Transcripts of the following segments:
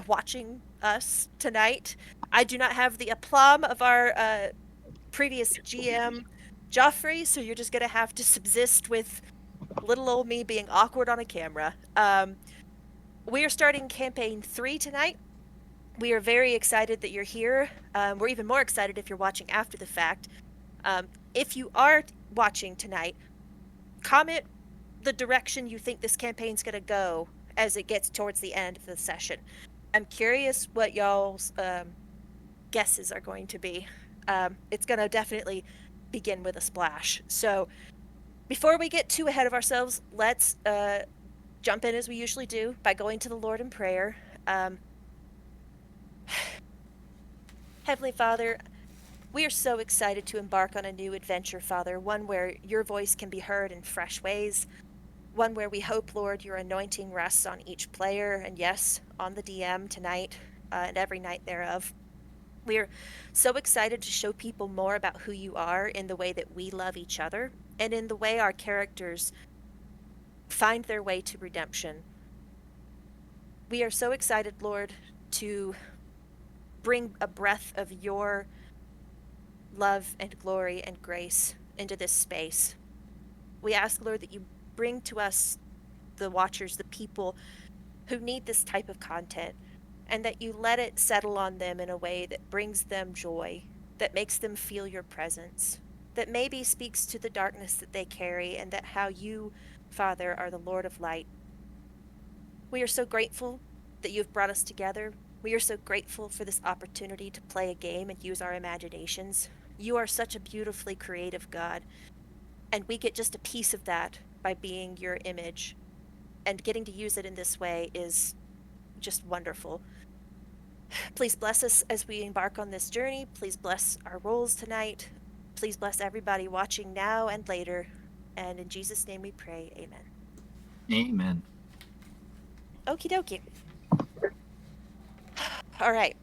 watching us tonight. I do not have the aplomb of our previous GM, Joffrey, so you're just gonna have to subsist with little old me being awkward on a camera. We are starting campaign 3 tonight. We are very excited that you're here. We're even more excited if you're watching after the fact. If you are watching tonight, comment the direction you think this campaign's going to go as it gets towards the end of the session. I'm curious what y'all's guesses are going to be. It's going to definitely begin with a splash. So before we get too ahead of ourselves, let's jump in as we usually do by going to the Lord in prayer. Heavenly Father, we are so excited to embark on a new adventure, Father, one where your voice can be heard in fresh ways, one where we hope, Lord, your anointing rests on each player, and yes, on the DM tonight and every night thereof. We are so excited to show people more about who you are in the way that we love each other, and in the way our characters find their way to redemption. We are so excited, Lord, to bring a breath of your love and glory and grace into this space. We ask, Lord, that you bring to us, the watchers, the people who need this type of content, and that you let it settle on them in a way that brings them joy, that makes them feel your presence, that maybe speaks to the darkness that they carry, and that how you, Father, are the Lord of light. We are so grateful that you've brought us together. We are so grateful for this opportunity to play a game and use our imaginations. You are such a beautifully creative God, and we get just a piece of that by being your image. And getting to use it in this way is just wonderful. Please bless us as we embark on this journey. Please bless our roles tonight. Please bless everybody watching now and later. And in Jesus' name we pray, amen. Amen. Okie dokie. All right.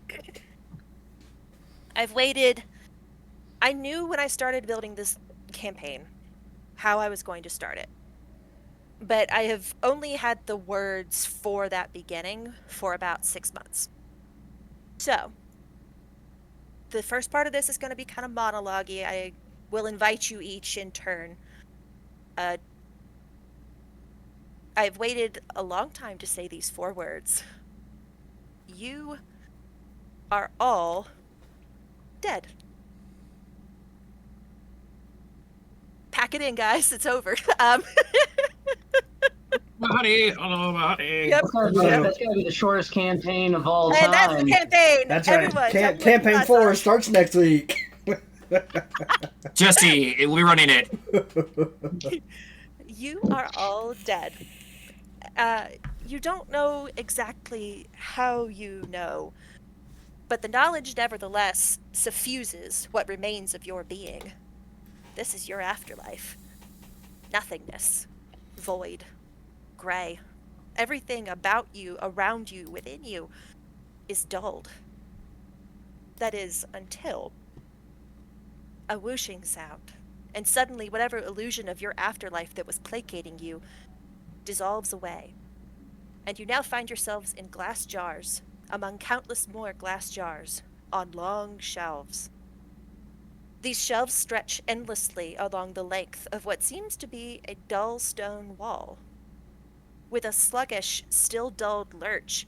I've waited. I knew when I started building this campaign how I was going to start it. But I have only had the words for that beginning for about 6 months. So, the first part of this is going to be kind of monologue-y. I will invite you each in turn. I've waited a long time to say these 4 words. You are all dead. Pack it in, guys. It's over. Buddy, hello, buddy. Yep. That's gotta be the shortest campaign of all time. And that's the campaign. That's Everyone, right. tell me what Campaign you guys 4 are. starts next week. Jesse, we're running it. You are all dead. You don't know exactly how you know, but the knowledge nevertheless suffuses what remains of your being. This is your afterlife. Nothingness. Void. Gray. Everything about you, around you, within you, is dulled. That is, until a whooshing sound, and suddenly whatever illusion of your afterlife that was placating you dissolves away, and you now find yourselves in glass jars, among countless more glass jars, on long shelves. These shelves stretch endlessly along the length of what seems to be a dull stone wall. With a sluggish, still-dulled lurch,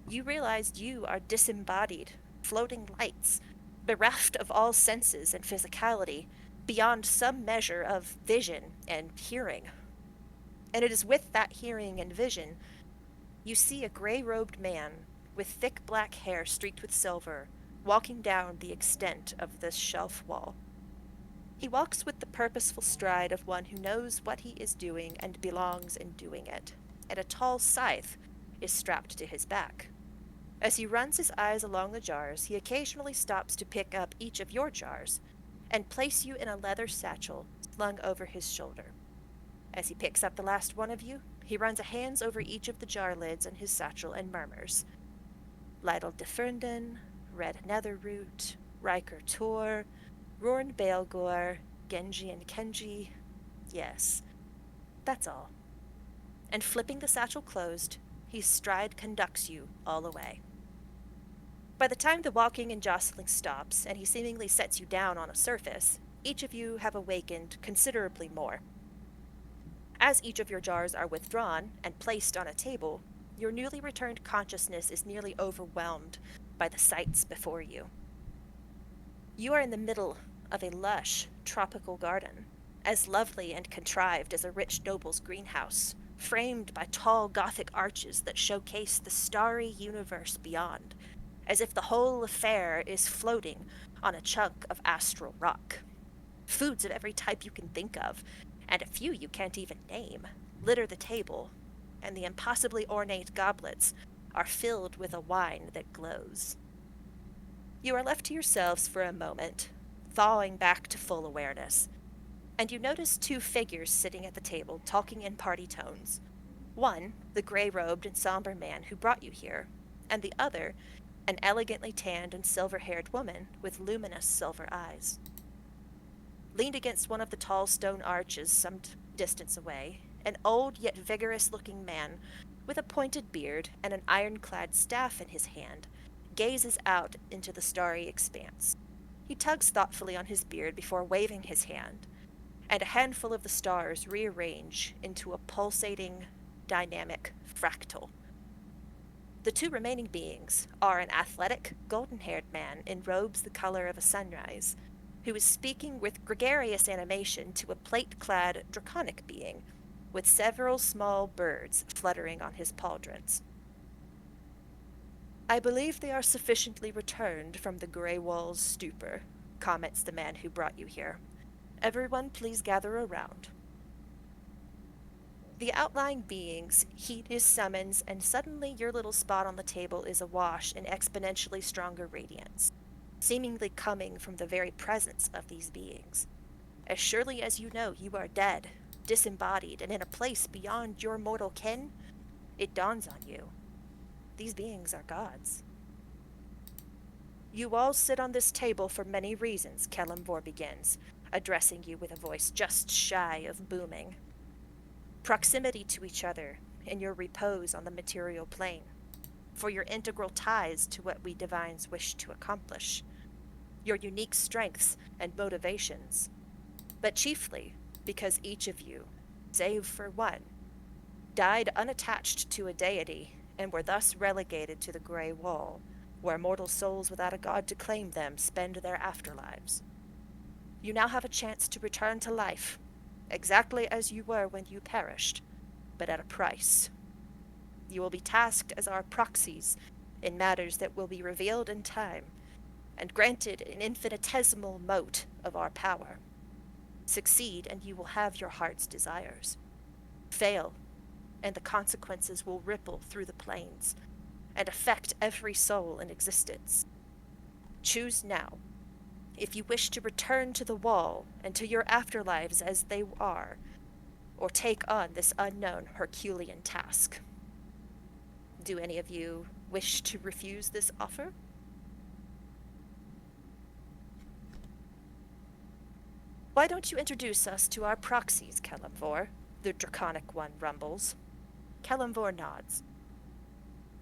you realize you are disembodied, floating lights, bereft of all senses and physicality, beyond some measure of vision and hearing. And it is with that hearing and vision you see a gray-robed man with thick black hair streaked with silver walking down the extent of this shelf wall. He walks with the purposeful stride of one who knows what he is doing and belongs in doing it, and a tall scythe is strapped to his back. As he runs his eyes along the jars, he occasionally stops to pick up each of your jars and place you in a leather satchel slung over his shoulder. As he picks up the last one of you, he runs a hands over each of the jar lids in his satchel and murmurs, Lytle de Fernden, Red Netherroot, Riker Tor, Rorn Baelgor, Genji and Kenji. Yes, that's all. And flipping the satchel closed, his stride conducts you all the way. By the time the walking and jostling stops, and he seemingly sets you down on a surface, each of you have awakened considerably more. As each of your jars are withdrawn and placed on a table, your newly returned consciousness is nearly overwhelmed by the sights before you. You are in the middle of a lush, tropical garden, as lovely and contrived as a rich noble's greenhouse, framed by tall Gothic arches that showcase the starry universe beyond, as if the whole affair is floating on a chunk of astral rock. Foods of every type you can think of, and a few you can't even name, litter the table, and the impossibly ornate goblets are filled with a wine that glows. You are left to yourselves for a moment, thawing back to full awareness, and you notice two figures sitting at the table talking in party tones. One, the gray-robed and somber man who brought you here, and the other, an elegantly tanned and silver-haired woman with luminous silver eyes. Leaned against one of the tall stone arches some distance away, an old yet vigorous-looking man with a pointed beard and an ironclad staff in his hand gazes out into the starry expanse. He tugs thoughtfully on his beard before waving his hand, and a handful of the stars rearrange into a pulsating, dynamic fractal. The two remaining beings are an athletic, golden-haired man in robes the color of a sunrise, who is speaking with gregarious animation to a plate-clad draconic being, with several small birds fluttering on his pauldrons. "I believe they are sufficiently returned from the Grey Wall's stupor," comments the man who brought you here. "Everyone please gather around." The outlying beings heed his summons, and suddenly your little spot on the table is awash in exponentially stronger radiance, seemingly coming from the very presence of these beings. As surely as you know you are dead, disembodied, and in a place beyond your mortal kin, it dawns on you. These beings are gods. "You all sit on this table for many reasons," Kelemvor begins, addressing you with a voice just shy of booming. "Proximity to each other in your repose on the material plane, for your integral ties to what we divines wish to accomplish, your unique strengths and motivations, but chiefly because each of you, save for one, died unattached to a deity and were thus relegated to the Grey Wall, where mortal souls without a god to claim them spend their afterlives. You now have a chance to return to life, exactly as you were when you perished, but at a price. You will be tasked as our proxies in matters that will be revealed in time, and granted an infinitesimal mote of our power. Succeed, and you will have your heart's desires. Fail, and the consequences will ripple through the plains and affect every soul in existence. Choose now, if you wish to return to the wall and to your afterlives as they are, or take on this unknown Herculean task. Do any of you wish to refuse this offer?" "Why don't you introduce us to our proxies, Kelemvor?" the draconic one rumbles. Kelemvor nods.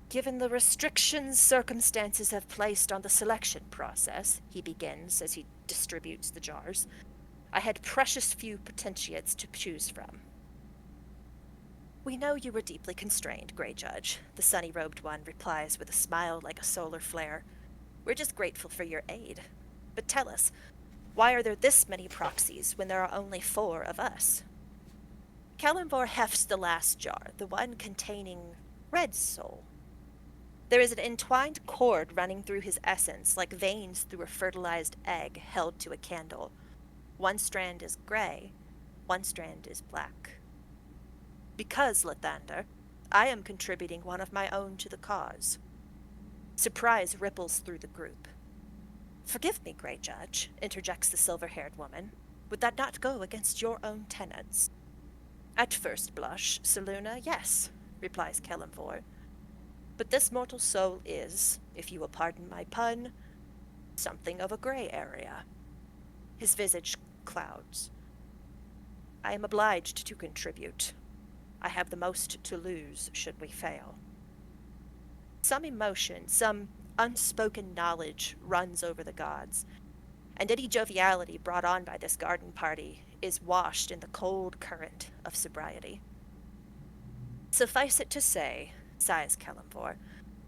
"Given the restrictions circumstances have placed on the selection process," he begins as he distributes the jars, "I had precious few potentiates to choose from." "We know you were deeply constrained, Grey Judge," the sunny-robed one replies with a smile like a solar flare. "We're just grateful for your aid. But tell us, why are there this many proxies when there are only 4 of us?" Kelemvor hefts the last jar, the one containing Red Soul. There is an entwined cord running through his essence, like veins through a fertilized egg held to a candle. One strand is gray, one strand is black. "Because, Lathander, I am contributing one of my own to the cause." Surprise ripples through the group. "Forgive me, Grey Judge," interjects the silver-haired woman. "Would that not go against your own tenets?" "At first blush, Selûne, yes," replies Kelemvor. "But this mortal soul is, if you will pardon my pun, something of a gray area." His visage clouds. "I am obliged to contribute. I have the most to lose should we fail." Some emotion, some unspoken knowledge runs over the gods, and any joviality brought on by this garden party is washed in the cold current of sobriety. Suffice it to say, sighs Kalimvor,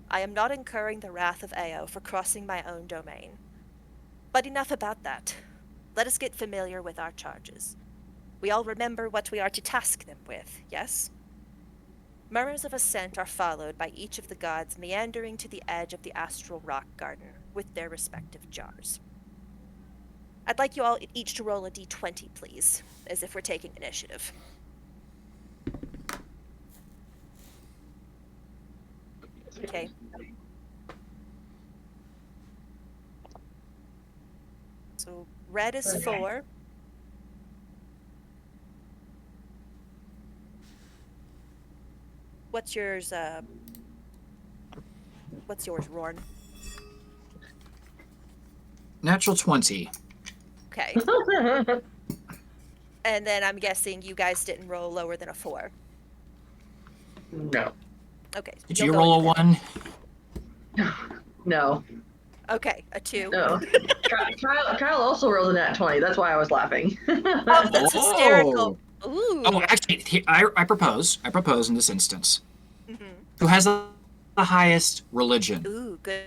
I am not incurring the wrath of Ao for crossing my own domain. But enough about that. Let us get familiar with our charges. We all remember what we are to task them with, yes? Murmurs of assent are followed by each of the gods meandering to the edge of the astral rock garden with their respective jars. I'd like you all each to roll a d20, please, as if we're taking initiative. Okay. So red is 4. What's yours, Rorn? Natural 20. Okay. And then I'm guessing you guys didn't roll lower than a 4. No. Okay. Did you'll you go roll a into 1? No. that. Okay, a 2. No. Kyle also rolled a nat 20. That's why I was laughing. Oh, that's hysterical. Ooh. Oh, actually, I propose in this instance. Mm-hmm. Who has the highest religion? Ooh, good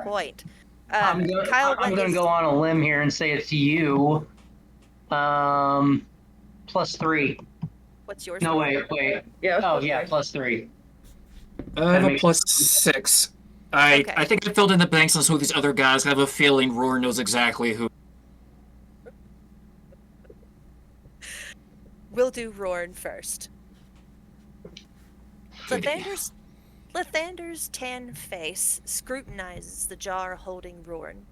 point. I'm Kyle, going to go on a limb here and say it's you. +3. What's yours? No, wait. Yeah. Oh, yeah, +3. I have a makes +6. Okay. I think I filled in the blanks on some of these other guys. I have a feeling Roar knows exactly who. We'll do Rorn first. Lathander's tan face scrutinizes the jar holding Rorn.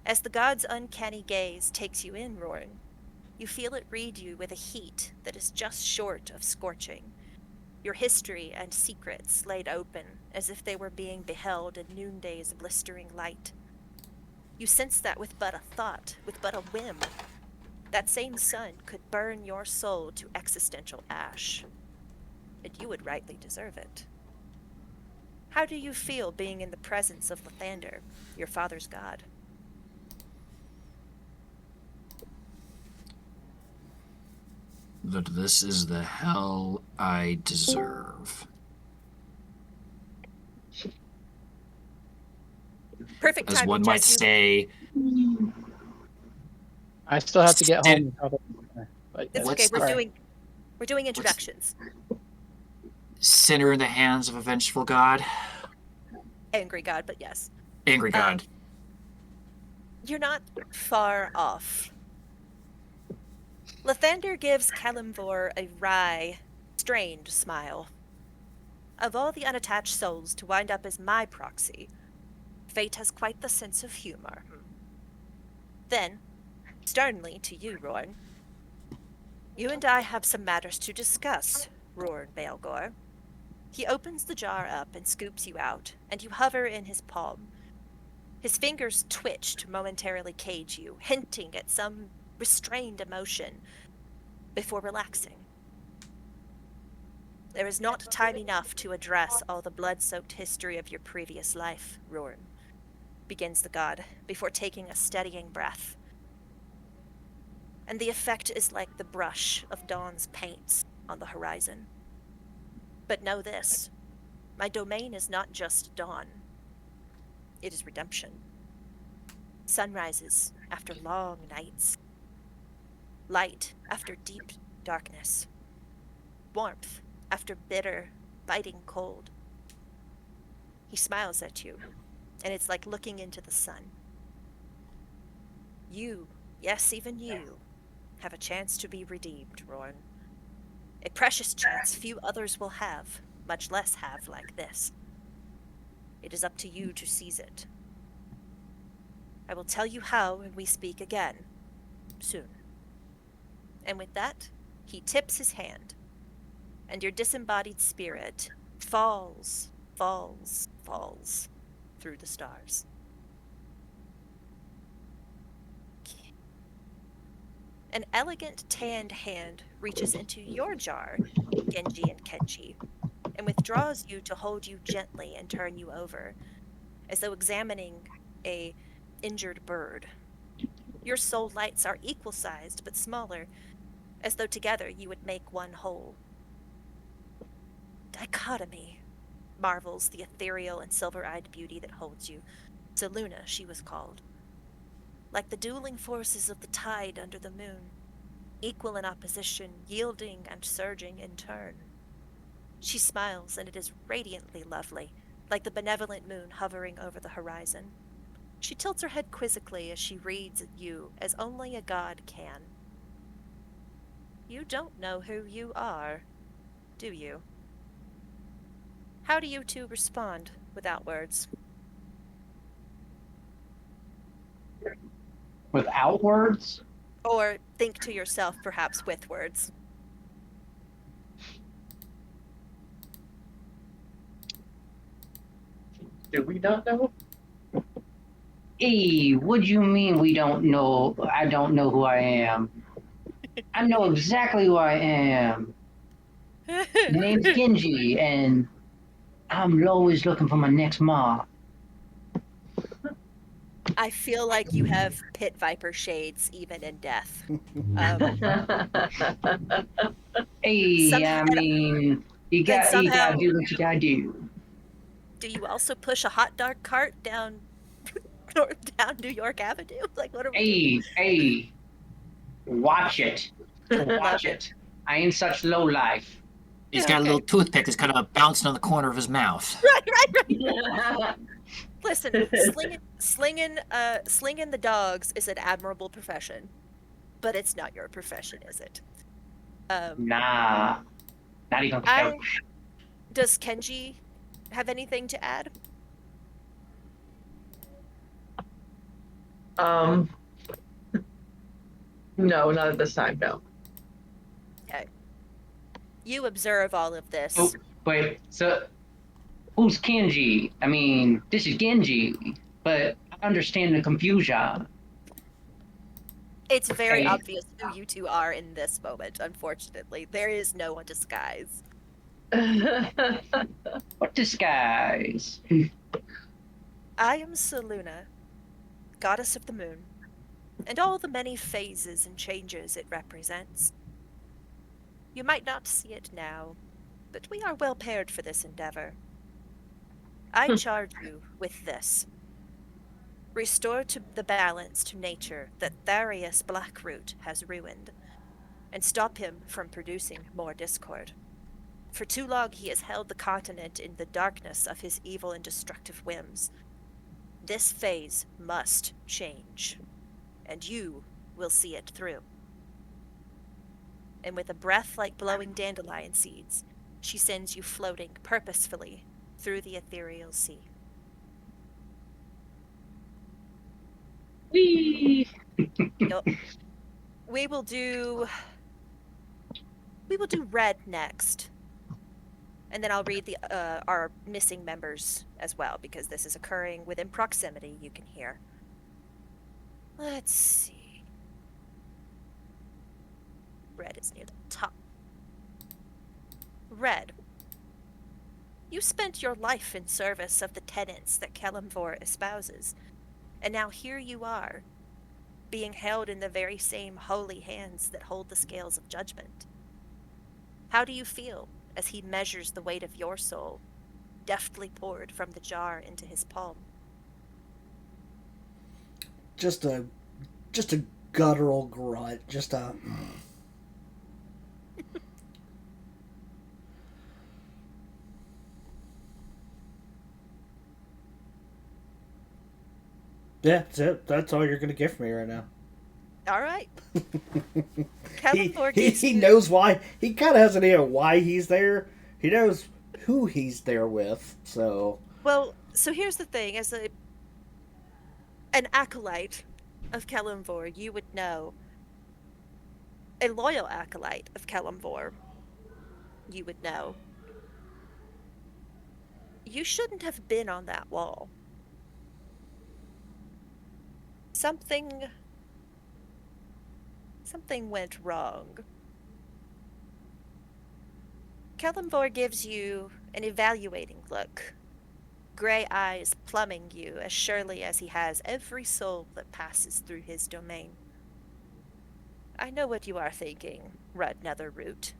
As the god's uncanny gaze takes you in, Rorn, you feel it read you with a heat that is just short of scorching. Your history and secrets laid open as if they were being beheld in noonday's blistering light. You sense that with but a thought, with but a whim, that same sun could burn your soul to existential ash. And you would rightly deserve it. How do you feel being in the presence of Lathander, your father's god? That this is the hell I deserve. Perfect As time one to might judge you. say, I still have to get home. But It's What's okay. the- We're doing introductions. sinner in the hands of a vengeful god. Angry god, but yes. Angry god. You're not far off. Lathander gives Kalimvor a wry, strained smile. Of all the unattached souls to wind up as my proxy, fate has quite the sense of humor. Then, sternly to you, Rorn, you and I have some matters to discuss, Rorn Baelgor. He opens the jar up and scoops you out, and you hover in his palm. His fingers twitch to momentarily cage you, hinting at some restrained emotion, before relaxing. There is not time enough to address all the blood-soaked history of your previous life, Rorn, begins the god, before taking a steadying breath. And the effect is like the brush of dawn's paints on the horizon. But know this, my domain is not just dawn. It is redemption. Sunrises after long nights. Light after deep darkness. Warmth after bitter, biting cold. He smiles at you, and it's like looking into the sun. You, yes, even you, have a chance to be redeemed, Rorn. A precious chance few others will have, much less have like this. It is up to you to seize it. I will tell you how when we speak again, soon. And with that, he tips his hand, and your disembodied spirit falls through the stars. An elegant tanned hand reaches into your jar, Genji and Kenji, and withdraws you to hold you gently and turn you over, as though examining a injured bird. Your soul lights are equal-sized but smaller, as though together you would make one whole. Dichotomy, marvels the ethereal and silver-eyed beauty that holds you. Selûne, she was called. Like the dueling forces of the tide under the moon, equal in opposition, yielding and surging in turn. She smiles, and it is radiantly lovely, like the benevolent moon hovering over the horizon. She tilts her head quizzically as she reads you as only a god can. You don't know who you are, do you? How do you two respond without words? Without words? Or think to yourself, perhaps with words. Do we not know? Hey, what do you mean we don't know? I don't know who I am. I know exactly who I am. My name's Genji, and I'm always looking for my next mob. I feel like you have pit viper shades even in death. Hey, I mean, you gotta do what you gotta do. Do you also push a hot dog cart down New York Avenue? Like, what are we doing? Hey, watch it. Watch it. I ain't such low life. He's got a little toothpick that's kind of bouncing on the corner of his mouth. Right. Listen, slinging the dogs is an admirable profession, but it's not your profession, is it? Nah, not even close. Does Kenji have anything to add? No, not at this time, no. Okay. You observe all of this. Oh, wait, so who's Kenji? I mean, this is Genji, but I understand the confusion. It's very Hey. obvious who you two are in this moment, unfortunately. There is no disguise. What disguise? I am Selûne, goddess of the moon, and all the many phases and changes it represents. You might not see it now, but we are well paired for this endeavor. I charge you with this. Restore to the balance to nature that Tharius Blackroot has ruined, and stop him from producing more discord. For too long he has held the continent in the darkness of his evil and destructive whims. This phase must change, and you will see it through. And with a breath like blowing dandelion seeds, she sends you floating purposefully through the ethereal sea. Whee! We will do Red next. And then I'll read the our missing members as well, because this is occurring within proximity, you can hear. Let's see. Red is near the top. Red. You spent your life in service of the tenets that Kelemvor espouses, and now here you are, being held in the very same holy hands that hold the scales of judgment. How do you feel as he measures the weight of your soul, deftly poured from the jar into his palm? Just a guttural grunt. Just a. Yeah, that's it. That's all you're gonna get from me right now. All right. He knows why. He kind of has an idea why he's there. He knows who he's there with. So. Well, so here's the thing: as an acolyte of Kelemvor, you would know. A loyal acolyte of Kelemvor, you would know. You shouldn't have been on that wall. Something went wrong. Kelemvor gives you an evaluating look, gray eyes plumbing you as surely as he has every soul that passes through his domain. I know what you are thinking, Rudd Netherroot,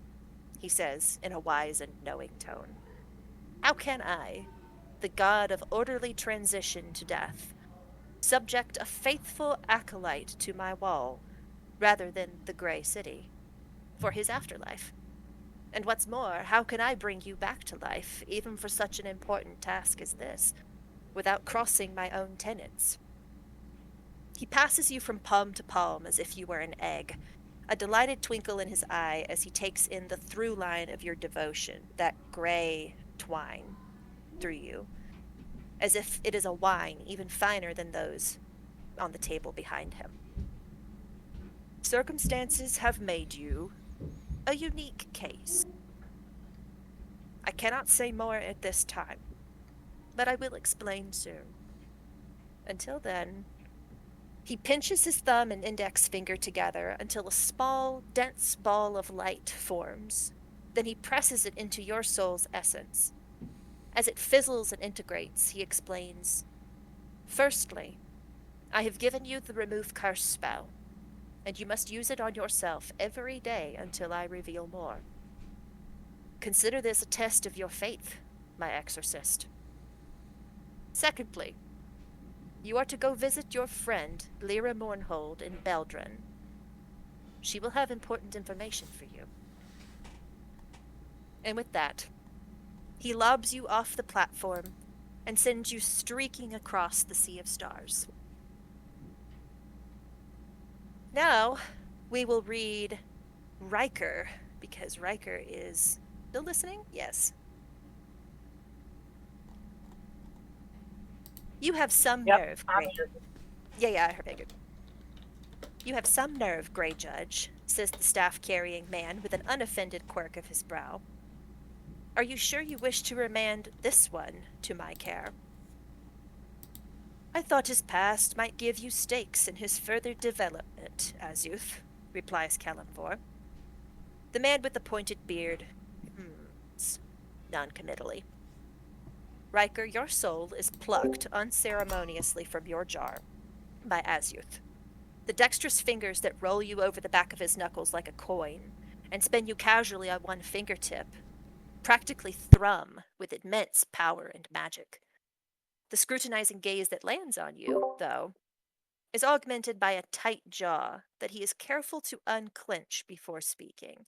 he says in a wise and knowing tone. How can I, the god of orderly transition to death, subject a faithful acolyte to my wall rather than the Grey City for his afterlife? And what's more, how can I bring you back to life, even for such an important task as this, without crossing my own tenets? He passes you from palm to palm as if you were an egg, a delighted twinkle in his eye as he takes in the through line of your devotion, that gray twine through you, as if it is a wine even finer than those on the table behind him. Circumstances have made you a unique case. I cannot say more at this time, but I will explain soon. Until then, he pinches his thumb and index finger together until a small, dense ball of light forms. Then he presses it into your soul's essence. As it fizzles and integrates, he explains, Firstly, I have given you the Remove Curse spell, and you must use it on yourself every day until I reveal more. Consider this a test of your faith, my exorcist. Secondly, you are to go visit your friend, Lyra Mournhold, in Beldron. She will have important information for you. And with that, he lobs you off the platform and sends you streaking across the sea of stars. Now, we will read Riker, because Riker is still listening? Yes. You have some nerve, I'm Grey. here. Yeah, I figured. You have some nerve, Grey Judge, says the staff-carrying man with an unoffended quirk of his brow. Are you sure you wish to remand this one to my care? I thought his past might give you stakes in his further development, Azuth, replies Kalimvor. The man with the pointed beard hums noncommittally. Riker, your soul is plucked unceremoniously from your jar by Azuth. The dexterous fingers that roll you over the back of his knuckles like a coin and spin you casually on one fingertip practically thrum with immense power and magic. The scrutinizing gaze that lands on you, though, is augmented by a tight jaw that he is careful to unclench before speaking.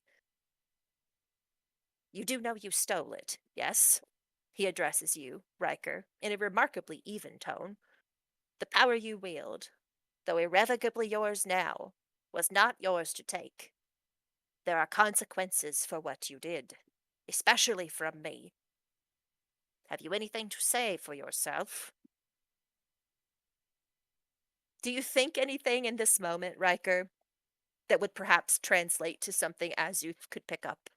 You do know you stole it, yes? He addresses you, Riker, in a remarkably even tone. The power you wield, though irrevocably yours now, was not yours to take. There are consequences for what you did, especially from me. Have you anything to say for yourself? Do you think anything in this moment, Riker, that would perhaps translate to something Azuth could pick up?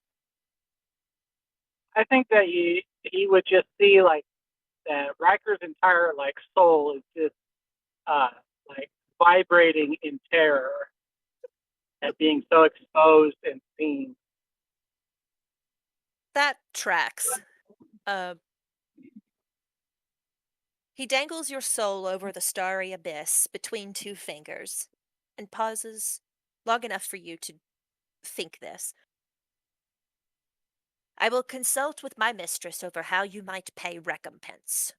I think that he would just see like that Riker's entire like soul is just like vibrating in terror at being so exposed and seen. That tracks. He dangles your soul over the starry abyss between two fingers and pauses long enough for you to think this. I will consult with my mistress over how you might pay recompense.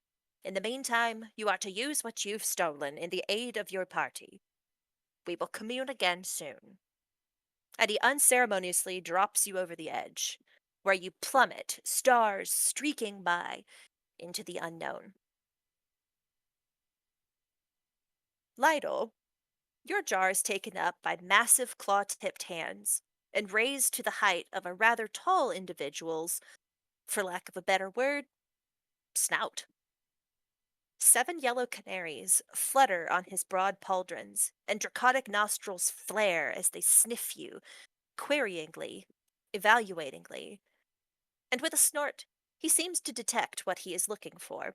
In the meantime, you are to use what you've stolen in the aid of your party. We will commune again soon. And he unceremoniously drops you over the edge, where you plummet, stars streaking by, into the unknown. Lytle, your jar is taken up by massive claw-tipped hands and raised to the height of a rather tall individual's, for lack of a better word, snout. 7 yellow canaries flutter on his broad pauldrons, and draconic nostrils flare as they sniff you, queryingly, evaluatingly. And with a snort, he seems to detect what he is looking for.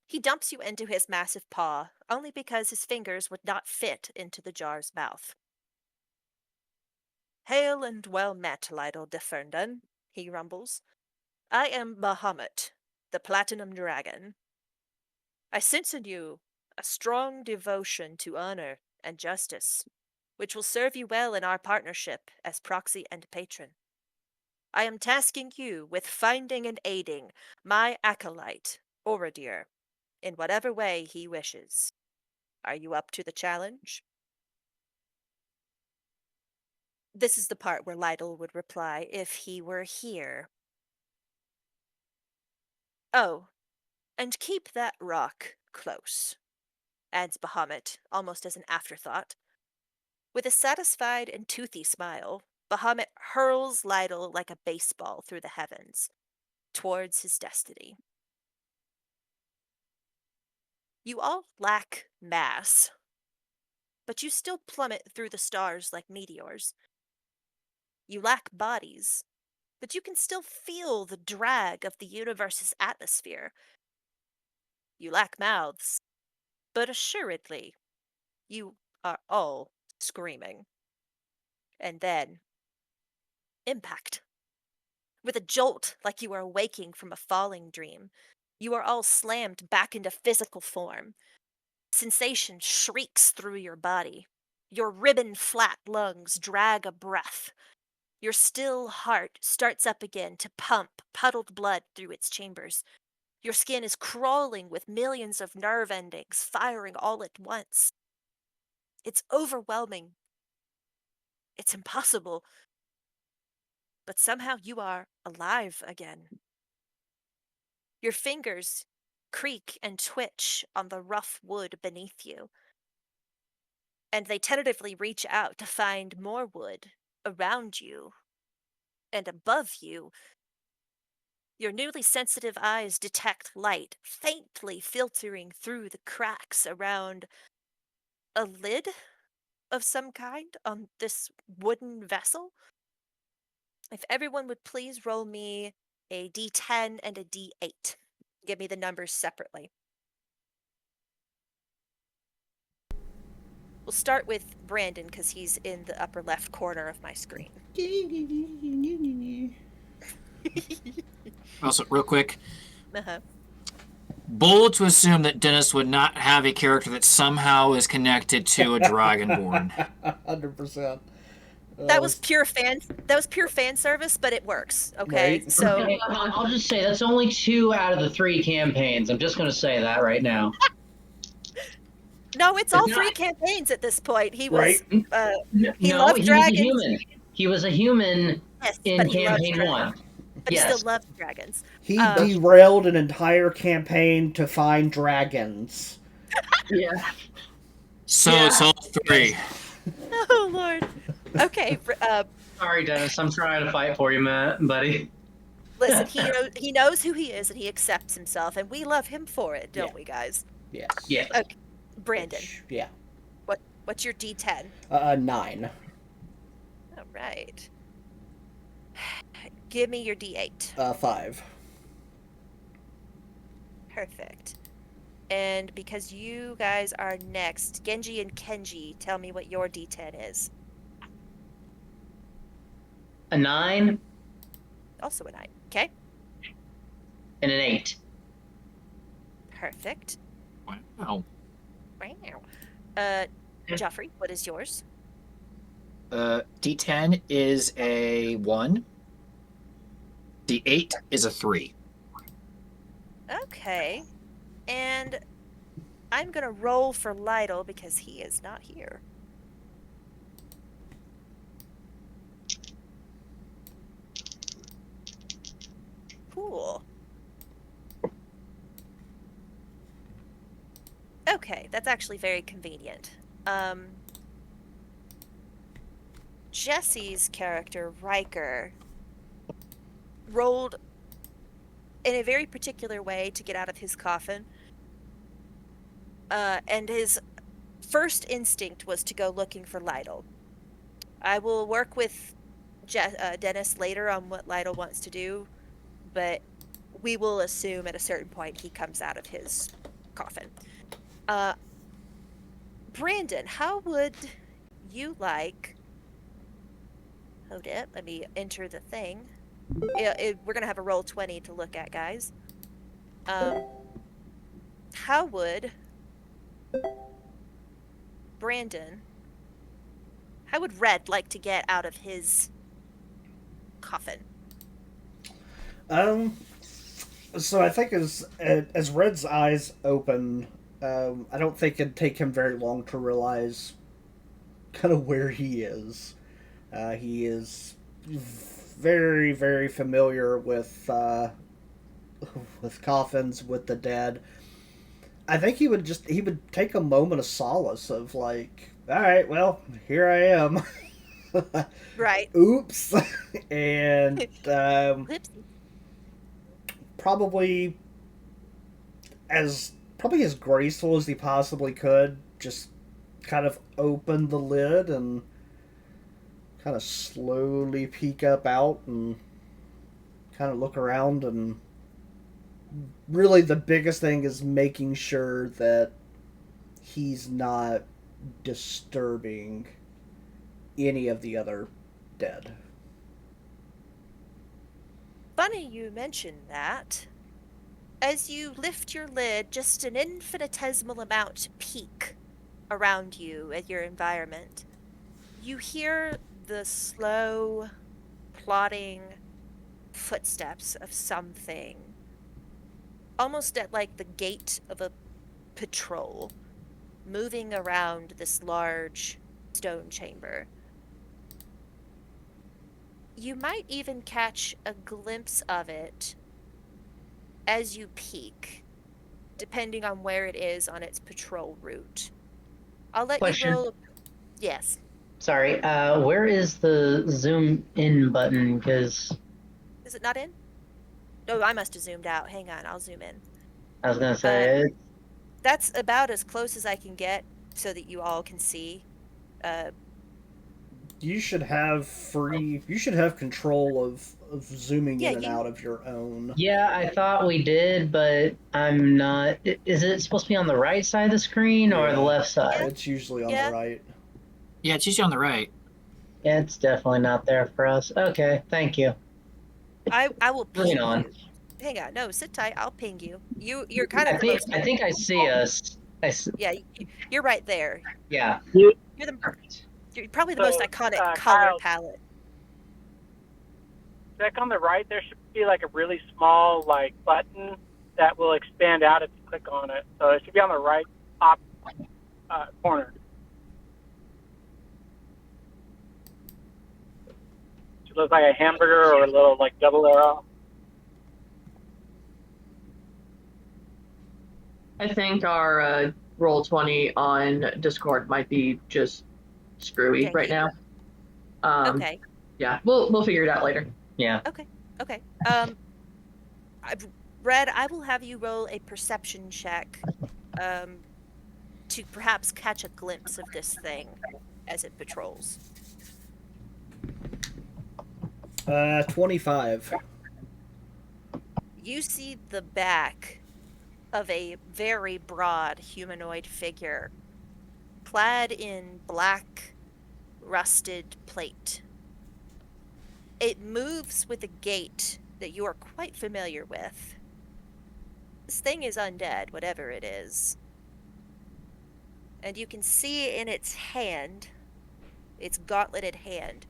He dumps you into his massive paw, only because his fingers would not fit into the jar's mouth. Hail and well met, Lytle de Ferndon, he rumbles. I am Bahamut, the Platinum Dragon. I sense in you a strong devotion to honor and justice, which will serve you well in our partnership as proxy and patron. I am tasking you with finding and aiding my acolyte, Oradir, in whatever way he wishes. Are you up to the challenge? This is the part where Lytle would reply if he were here. Oh, and keep that rock close, adds Bahamut, almost as an afterthought. With a satisfied and toothy smile, Bahamut hurls Lytle like a baseball through the heavens, towards his destiny. You all lack mass, but you still plummet through the stars like meteors. You lack bodies, but you can still feel the drag of the universe's atmosphere. You lack mouths, but assuredly, you are all screaming. And then, impact. With a jolt like you are awaking from a falling dream, you are all slammed back into physical form. Sensation shrieks through your body. Your ribbon flat lungs drag a breath. Your still heart starts up again to pump puddled blood through its chambers. Your skin is crawling with millions of nerve endings firing all at once. It's overwhelming. It's impossible. But somehow you are alive again. Your fingers creak and twitch on the rough wood beneath you, and they tentatively reach out to find more wood around you and above you. Your newly sensitive eyes detect light faintly filtering through the cracks around a lid of some kind on this wooden vessel. If everyone would please roll me a d10 and a d8. Give me the numbers separately. We'll start with Brandon because he's in the upper left corner of my screen. Also, real quick, Uh-huh. bold to assume that Dennis would not have a character that somehow is connected to a Dragonborn. 100%. That was pure fan service, but it works. Okay. Right. So Okay, I'll just say that's only 2 out of the 3 campaigns. I'm just going to say that right now. no, it's all No, 3 campaigns at this point. He was Right. He no, loved he dragons. was a human. He was a human yes, in but he loves campaign dragons. 1. But Yes. he still loves dragons. He derailed an entire campaign to find dragons. Yeah. So Yeah. it's all 3. Oh Lord. Okay. Sorry, Dennis. I'm trying to fight for you, man, buddy. Listen, he knows who he is and he accepts himself, and we love him for it, don't Yeah. we, guys? Yes. Yes. Okay. Brandon, Yeah. what's your D10? 9. All right. Give me your D8. 5. Perfect. And because you guys are next, Genji and Kenji, tell me what your D10 is. A 9 Also a 9. Okay. and an 8. Perfect. Wow. Wow. Joffrey, what is yours? D10 is a 1. D8 is a 3. Okay. And I'm gonna roll for Lytle because he is not here. Cool. Okay, that's actually very convenient. Jesse's character, Riker, rolled in a very particular way to get out of his coffin. And his first instinct was to go looking for Lytle. I will work with Dennis later on what Lytle wants to do, but we will assume at a certain point he comes out of his coffin. Brandon, how would you like... Hold it, let me enter the thing. We're gonna have a roll 20 to look at, guys. How would Brandon? How would Red like to get out of his coffin? So I think as Red's eyes open, I don't think it'd take him very long to realize kind of where he is. He is very, very familiar with coffins, with the dead. I think he would take a moment of solace of like, all right, well, here I am. Right. Oops, and Whoopsie. probably probably as graceful as he possibly could, just kind of open the lid and kind of slowly peek up out and kind of look around. And really the biggest thing is making sure that he's not disturbing any of the other dead. Funny you mention that. As you lift your lid just an infinitesimal amount to peek around you at your environment, you hear the slow, plodding footsteps of something, almost at like the gate of a patrol, moving around this large stone chamber. You might even catch a glimpse of it as you peek, depending on where it is on its patrol route. I'll let Question. you roll. Yes. Sorry, where is the zoom in button? Because Is it not in? Oh, I must have zoomed out. Hang on, I'll zoom in. I was gonna say That's about as close as I can get so that you all can see. You should have control of zooming Yeah, in and you- out of your own. yeah, I thought we did, but I'm not. Is it supposed to be on the right side of the screen or the Yeah. left side? It's usually on Yeah. the right. Yeah, it's usually on the right. Yeah, it's definitely not there for us. Okay, thank you. I will ping Moving on. you. Hang on, no, sit tight. I'll ping you. You're kind of I the think most. I think I see us. Yeah, you're right there. Yeah. You're probably the most So, iconic color Kyle- palette. Check on the right. There should be like a really small like button that will expand out if you click on it. So it should be on the right top corner. Should look like a hamburger or a little like double arrow. I think our roll 20 on Discord might be just screwy Janky. right now. Okay. Yeah, we'll figure it out later. Yeah. Okay. Red, I will have you roll a perception check to perhaps catch a glimpse of this thing as it patrols. 25. You see the back of a very broad humanoid figure, clad in black, rusted plate. It moves with a gait that you are quite familiar with. This thing is undead, whatever it is. And you can see in its hand, its gauntleted hand,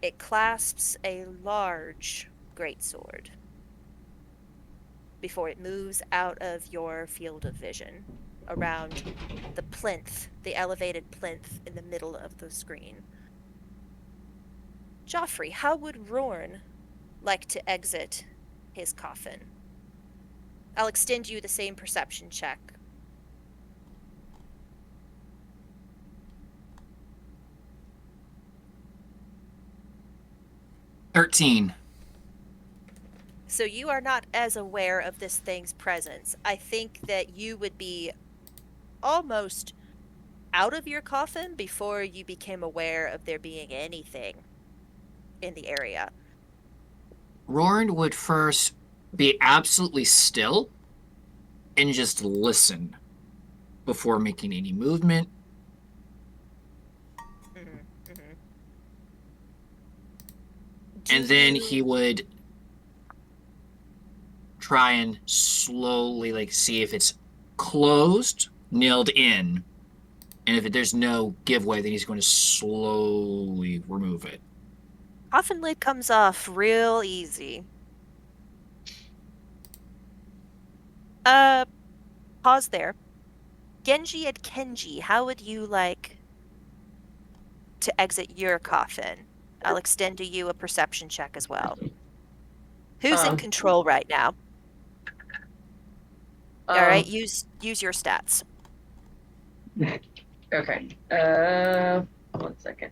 it clasps a large greatsword before it moves out of your field of vision around the plinth, the elevated plinth in the middle of the screen. Joffrey, how would Rorn like to exit his coffin? I'll extend you the same perception check. $13. So you are not as aware of this thing's presence. I think that you would be almost out of your coffin before you became aware of there being anything in the area. Rorn would first be absolutely still and just listen before making any movement. and then he would try and slowly like see if it's closed, nailed in, and if there's no giveaway, then he's going to slowly remove it. Coffin lid comes off real easy. Pause there. Genji and Kenji, how would you like to exit your coffin? I'll extend to you a perception check as well. Who's in control right now? All right, use your stats. Okay. 1 second.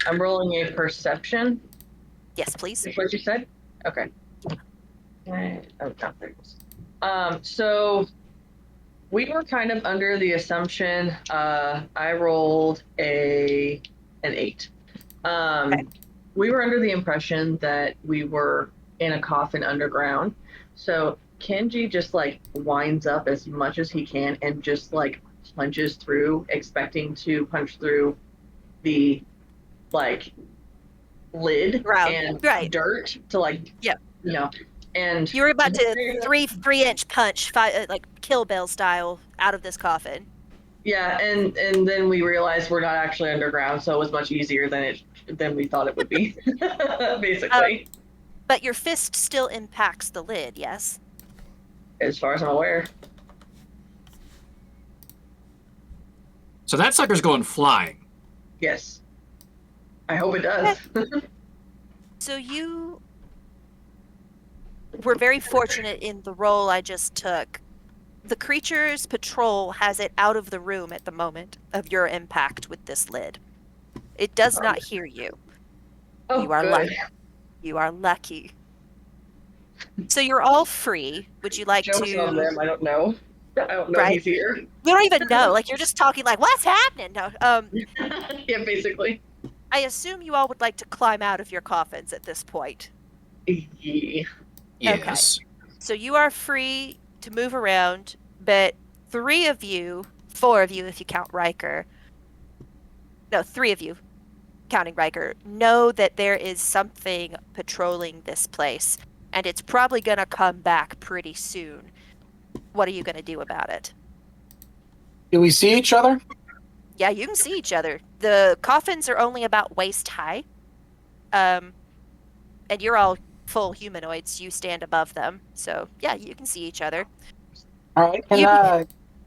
I'm rolling a perception. Yes, please. Is what you said? Okay. Oh, there it goes. So we were kind of under the assumption. I rolled an 8. Okay. We were under the impression that we were in a coffin underground. So Kenji just like winds up as much as he can and just like punches through, expecting to punch through the like lid Ground. and Right. dirt to like, Yep. you know, and You were about to 3-inch punch, like Kill Bill style, out of this coffin. yeah, and then we realized we're not actually underground, so it was much easier than we thought it would be, basically, But your fist still impacts the lid, yes? as far as I'm aware. So that sucker's going flying. Yes, I hope it does. So you were very fortunate in the role I just took. The creature's patrol has it out of the room at the moment of your impact with this lid. It does not hear you. Oh, You are good. lucky. You are lucky. So you're all free. Would you like Joke's on them. I don't know. I don't know Right. he's here. You don't even know. Like, you're just talking like, what's happening? No. Yeah, basically. I assume you all would like to climb out of your coffins at this point. Yeah. Yes. So you are free to move around, but 4 of you if you count Riker. No, 3 of you, counting Riker, know that there is something patrolling this place, and it's probably going to come back pretty soon. What are you going to do about it? Do we see each other? Yeah, you can see each other. The coffins are only about waist high. And you're all full humanoids. You stand above them. So, yeah, you can see each other. All right.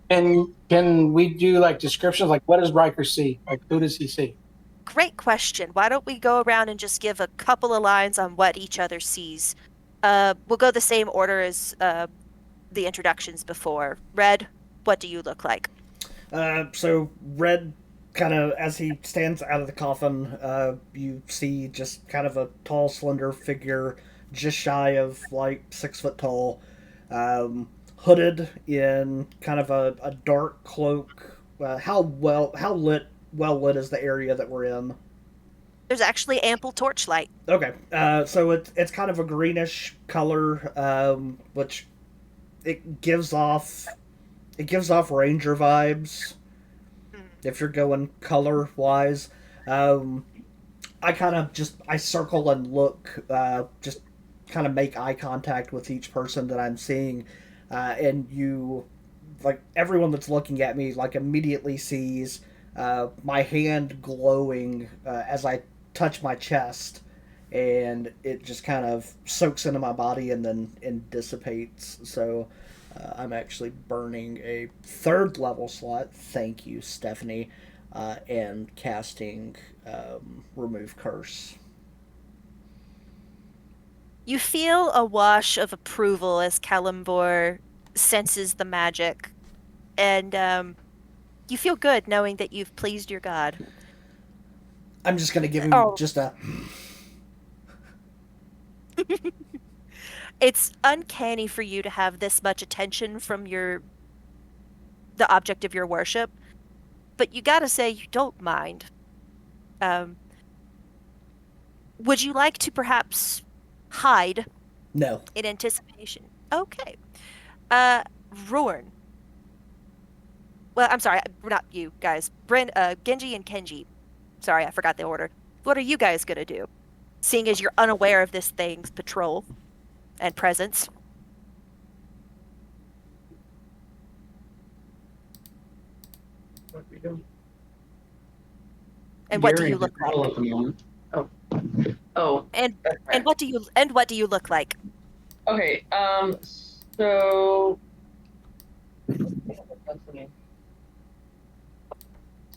Can we do like descriptions? Like, what does Riker see? Like, who does he see? Great question. Why don't we go around and just give a couple of lines on what each other sees? We'll go the same order as the introductions before. Red, what do you look like? So Red, kind of as he stands out of the coffin, you see just kind of a tall, slender figure, just shy of like 6 foot tall, hooded in kind of a dark cloak. How well lit is the area that we're in? There's actually ample torchlight. Okay, so it's kind of a greenish color, which it gives off ranger vibes. If you're going color wise, I kind of I circle and look, just kind of make eye contact with each person that I'm seeing, and you, like everyone that's looking at me, like immediately sees my hand glowing as I touch my chest, and it just kind of soaks into my body and dissipates. So I'm actually burning a 3rd level slot. Thank you, Stephanie, and casting Remove Curse. You feel a wash of approval as Kalimvor senses the magic, and you feel good knowing that you've pleased your god. I'm just gonna give him just a. It's uncanny for you to have this much attention from the object of your worship, but you gotta say you don't mind. Would you like to perhaps hide No. in anticipation? Okay. Rorn. Well, I'm sorry, not you guys. Genji and Kenji. Sorry, I forgot the order. What are you guys gonna do? seeing as you're unaware of this thing's patrol and presence. What we doing? And what do You're you in look control like? at the moment. Oh, And that's right. and what do you look like? Okay. So what's the name?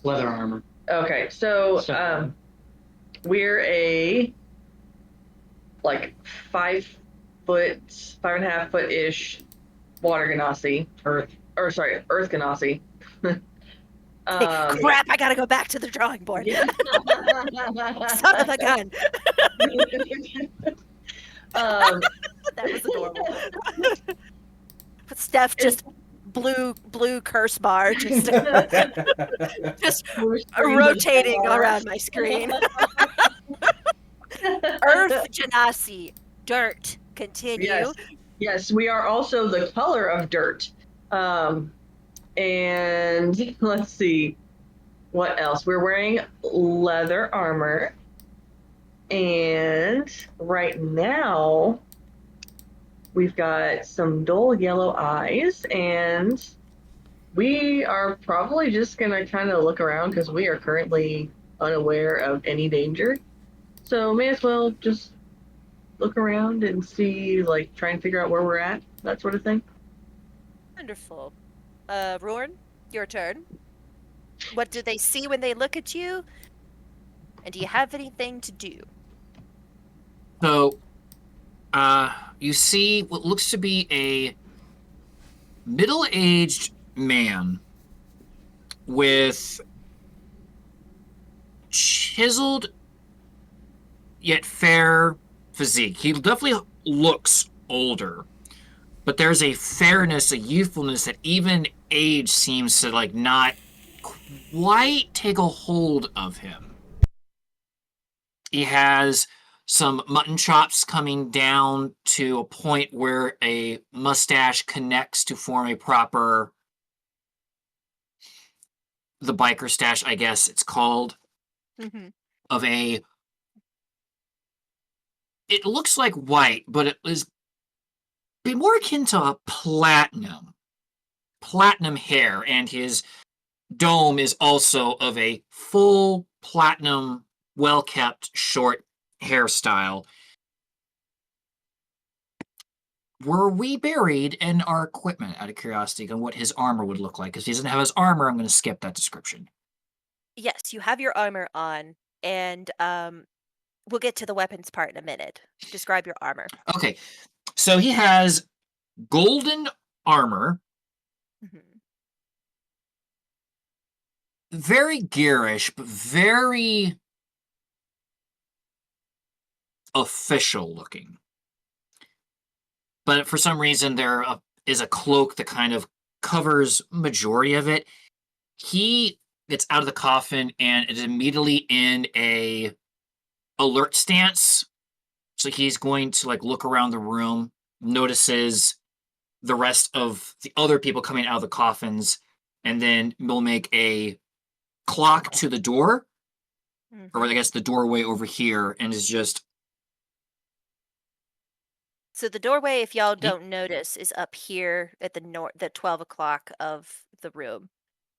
Leather armor. Okay, so So- we're a like 5.5 foot ish water ganassi, Earth ganassi. Crap! I gotta go back to the drawing board. Yeah. Son of a gun! That was adorable. Steph just blue curse bar just rotating around my screen. Earth Genasi, dirt. Continue. Yes. Yes, we are also the color of dirt. And let's see what else. We're wearing leather armor. And right now we've got some dull yellow eyes, and we are probably just gonna kind of look around because we are currently unaware of any danger. So may as well just look around and see, like, try and figure out where we're at, that sort of thing. Wonderful. Rorn, your turn. What do they see when they look at you? And do you have anything to do? So, you see what looks to be a middle-aged man with chiseled yet fair physique. He definitely looks older, but there's a fairness, a youthfulness that even age seems to like not quite take a hold of him. He has some mutton chops coming down to a point where a mustache connects to form a proper the biker stash, I guess it's called, Mm-hmm. of a it looks like white, but it is be more akin to a platinum hair, and his dome is also of a full platinum, well kept short hairstyle. Were we buried in our equipment out of curiosity on what his armor would look like? Because if he doesn't have his armor, I'm going to skip that description. Yes, you have your armor on, and we'll get to the weapons part in a minute. Describe your armor. Okay, so he has golden armor, Mm-hmm. very garish, but very official looking. But for some reason, there is a cloak that kind of covers majority of it. He gets out of the coffin and is immediately in a alert stance. So he's going to like look around the room, notices the rest of the other people coming out of the coffins, and then will make a clock to the door, or I guess the doorway over here, and is just So the doorway, if y'all don't notice, is up here at the 12 o'clock of the room.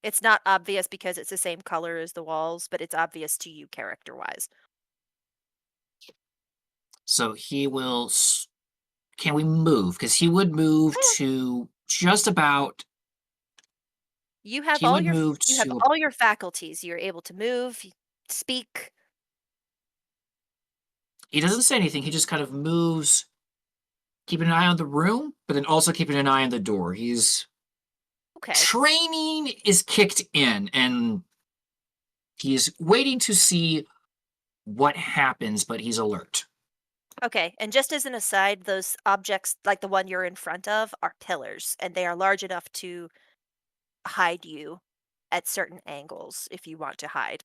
It's not obvious because it's the same color as the walls, but it's obvious to you character-wise. so he will. Can we move? Because he would move to just about. You have He all would your move you have to. all your faculties. You're able to move, speak. He doesn't say anything. He just kind of moves, keeping an eye on the room, but then also keeping an eye on the door. He's Okay. training is kicked in, and he's waiting to see what happens, but he's alert. Okay, and just as an aside, those objects, like the one you're in front of, are pillars, and they are large enough to hide you at certain angles if you want to hide.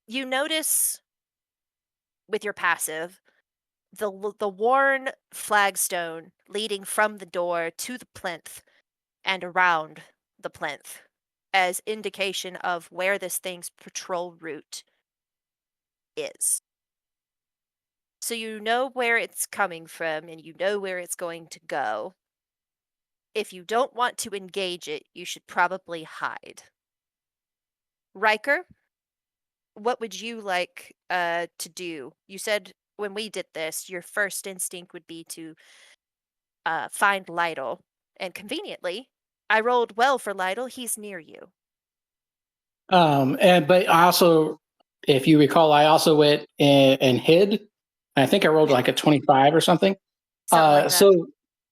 You notice with your passive the worn flagstone leading from the door to the plinth and around the plinth as indication of where this thing's patrol route is. So you know where it's coming from and you know where it's going to go. If you don't want to engage it, you should probably hide. Riker, what would you like to do? You said when we did this, your first instinct would be to find Lytle. And conveniently, I rolled well for Lytle. He's near you. But I also, if you recall, I also went and hid. I think I rolled like a 25 or something. Something like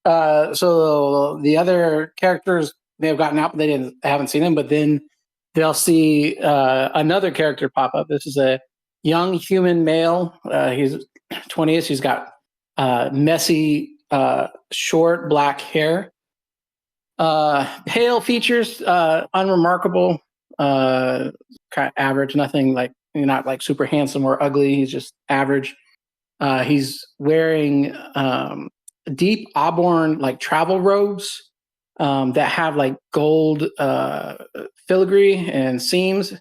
that. So the other characters may have gotten out, but they haven't seen him. But then they'll see another character pop up. This is a young human male. He's 20ish. He's got messy, short black hair, pale features, unremarkable, kind of average. Nothing like not like super handsome or ugly. He's just average. He's wearing deep auburn like travel robes that have like gold filigree and seams.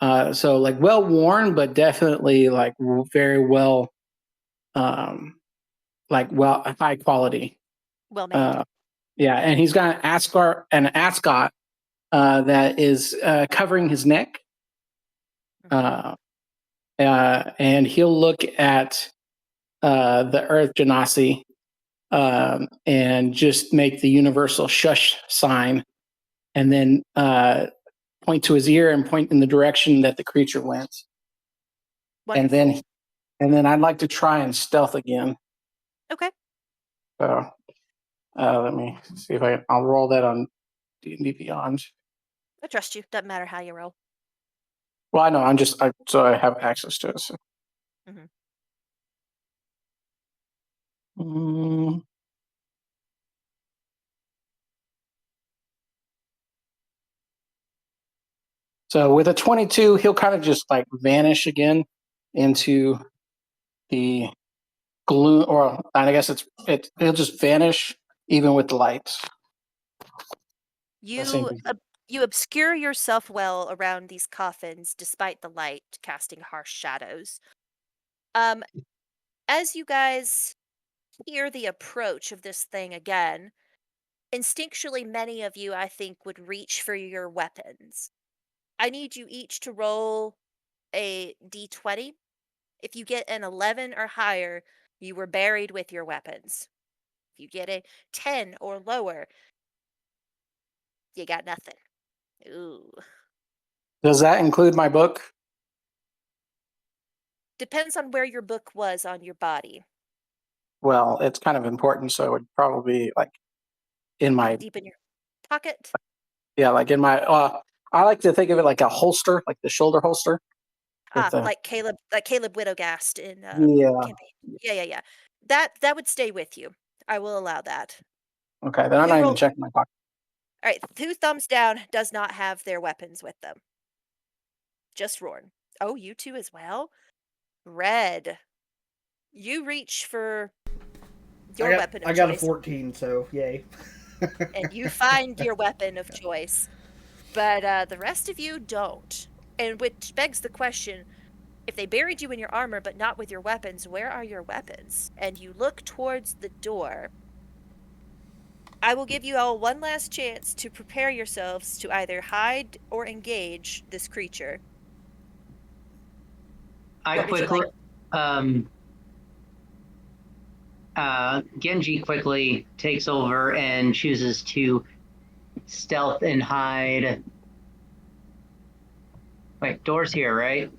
So like well worn, but definitely like very well, like well high quality. Well made. Yeah, and he's got an ascot that is covering his neck, and he'll look at the Earth Genasi and just make the universal shush sign, and then point to his ear and point in the direction that the creature went. Wonderful. And then I'd like to try and stealth again. Okay. So let me see if I'll roll that on D&D Beyond. I trust you. Doesn't matter how you roll. Well, I know. So I have access to it. So. So with a 22, he'll kind of just like vanish again into the gloom, or I guess he'll just vanish even with the lights. You obscure yourself well around these coffins despite the light casting harsh shadows. As you guys hear the approach of this thing again, instinctually many of you, I think, would reach for your weapons. I need you each to roll a d20. If you get an 11 or higher, you were buried with your weapons. If you get a 10 or lower, you got nothing. Ooh. Does that include my book? Depends on where your book was on your body. Well, it's kind of important, so it would probably be like in my deep in your pocket. Yeah, like in my. I like to think of it like a holster, like the shoulder holster. Like Caleb Widogast in Yeah. campaign. Yeah. That would stay with you. I will allow that. Okay, then I'm not even checking my pocket. All right, 2 thumbs down does not have their weapons with them. Just Rorn. Oh, you two as well? Red. You reach for your weapon of choice. I got a 14, so yay. And you find your weapon of choice. But the rest of you don't. And which begs the question, if they buried you in your armor but not with your weapons, where are your weapons? And you look towards the door. I will give you all one last chance to prepare yourselves to either hide or engage this creature. Genji quickly takes over and chooses to stealth and hide. Wait, door's here, right?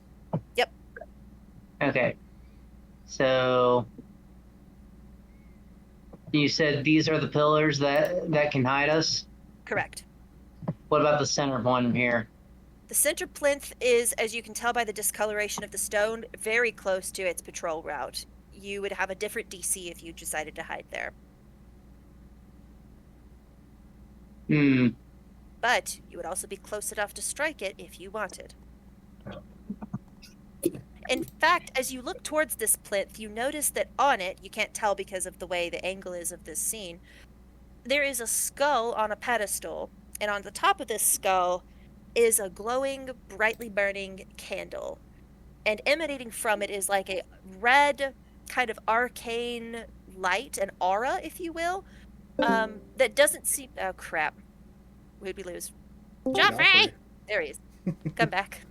Yep. Okay. So you said these are the pillars that can hide us? Correct. What about the center one here? The center plinth is, as you can tell by the discoloration of the stone, very close to its patrol route. You would have a different DC if you decided to hide there. But you would also be close enough to strike it if you wanted. In fact, as you look towards this plinth, you notice that on it, you can't tell because of the way the angle is of this scene, there is a skull on a pedestal, and on the top of this skull is a glowing, brightly burning candle. and emanating from it is like a red kind of arcane light, an aura, if you will, that doesn't seem. Oh crap! Who'd we lose? Joffrey! There he is. Come back.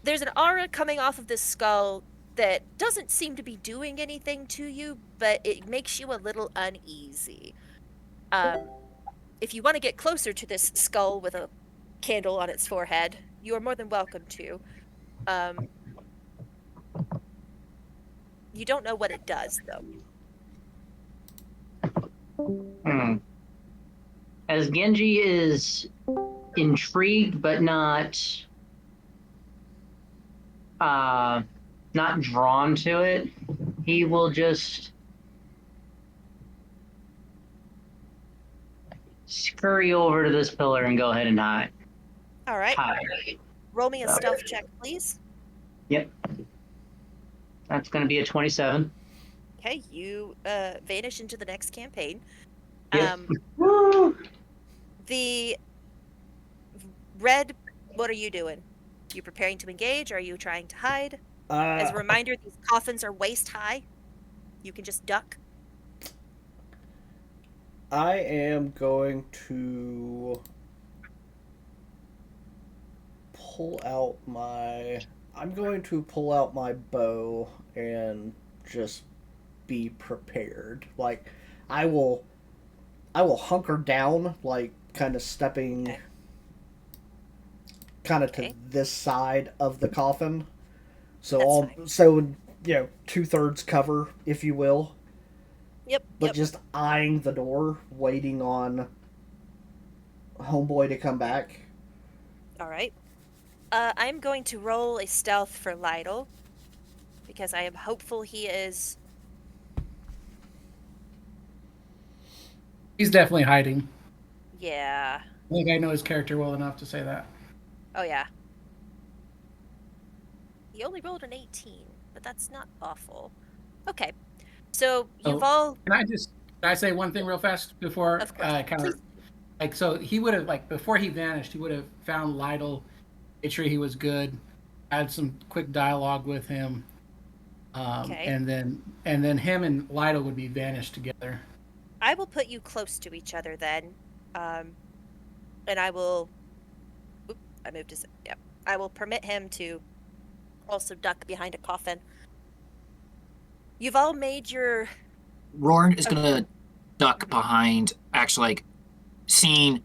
There's an aura coming off of this skull that doesn't seem to be doing anything to you, but it makes you a little uneasy. If you want to get closer to this skull with a candle on its forehead, you are more than welcome to. You don't know what it does, though. As Genji is intrigued but not drawn to it, he will just scurry over to this pillar and go ahead and hide. All right. Roll me a stealth check, please. Yep. That's going to be a 27. Okay, you vanish into the next campaign. Yep. Woo! The red, what are you doing? You preparing to engage? Or are you trying to hide? As a reminder, these coffins are waist high. You can just duck. I am going to pull out my bow and just be prepared. Like, I will hunker down, like, kind of stepping kind of to this side of the coffin. So That's fine. 2/3 cover, if you will. Yep. But just eyeing the door, waiting on homeboy to come back. All right. I'm going to roll a stealth for Lytle because I am hopeful he is. He's definitely hiding. Yeah. I think I know his character well enough to say that. Oh yeah. He only rolled an 18, but that's not awful. Okay. So you've all. Can I say one thing real fast before Of course. so he would have, like, before he vanished, he would have found Lytle, made sure he was good, had some quick dialogue with him, and then him and Lytle would be vanished together. I will put you close to each other then, and I will. I moved his. Yep. I will permit him to also duck behind a coffin. You've all made your. Rorn is gonna duck behind, actually, like, seeing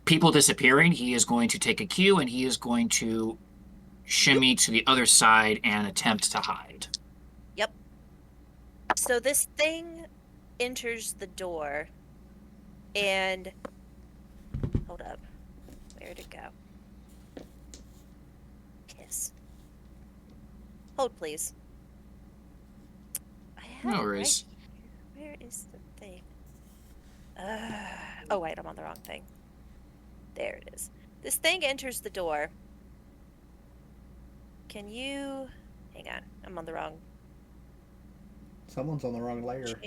people disappearing. He is going to take a cue and he is going to shimmy to the other side and attempt to hide. Yep. So this thing enters the door, and hold up, where'd it go? Kiss. Hold, please. I had No it worries. right here. Where is the thing? Oh wait, I'm on the wrong thing. There it is. This thing enters the door. Can you hang on? I'm on the wrong. Someone's on the wrong layer.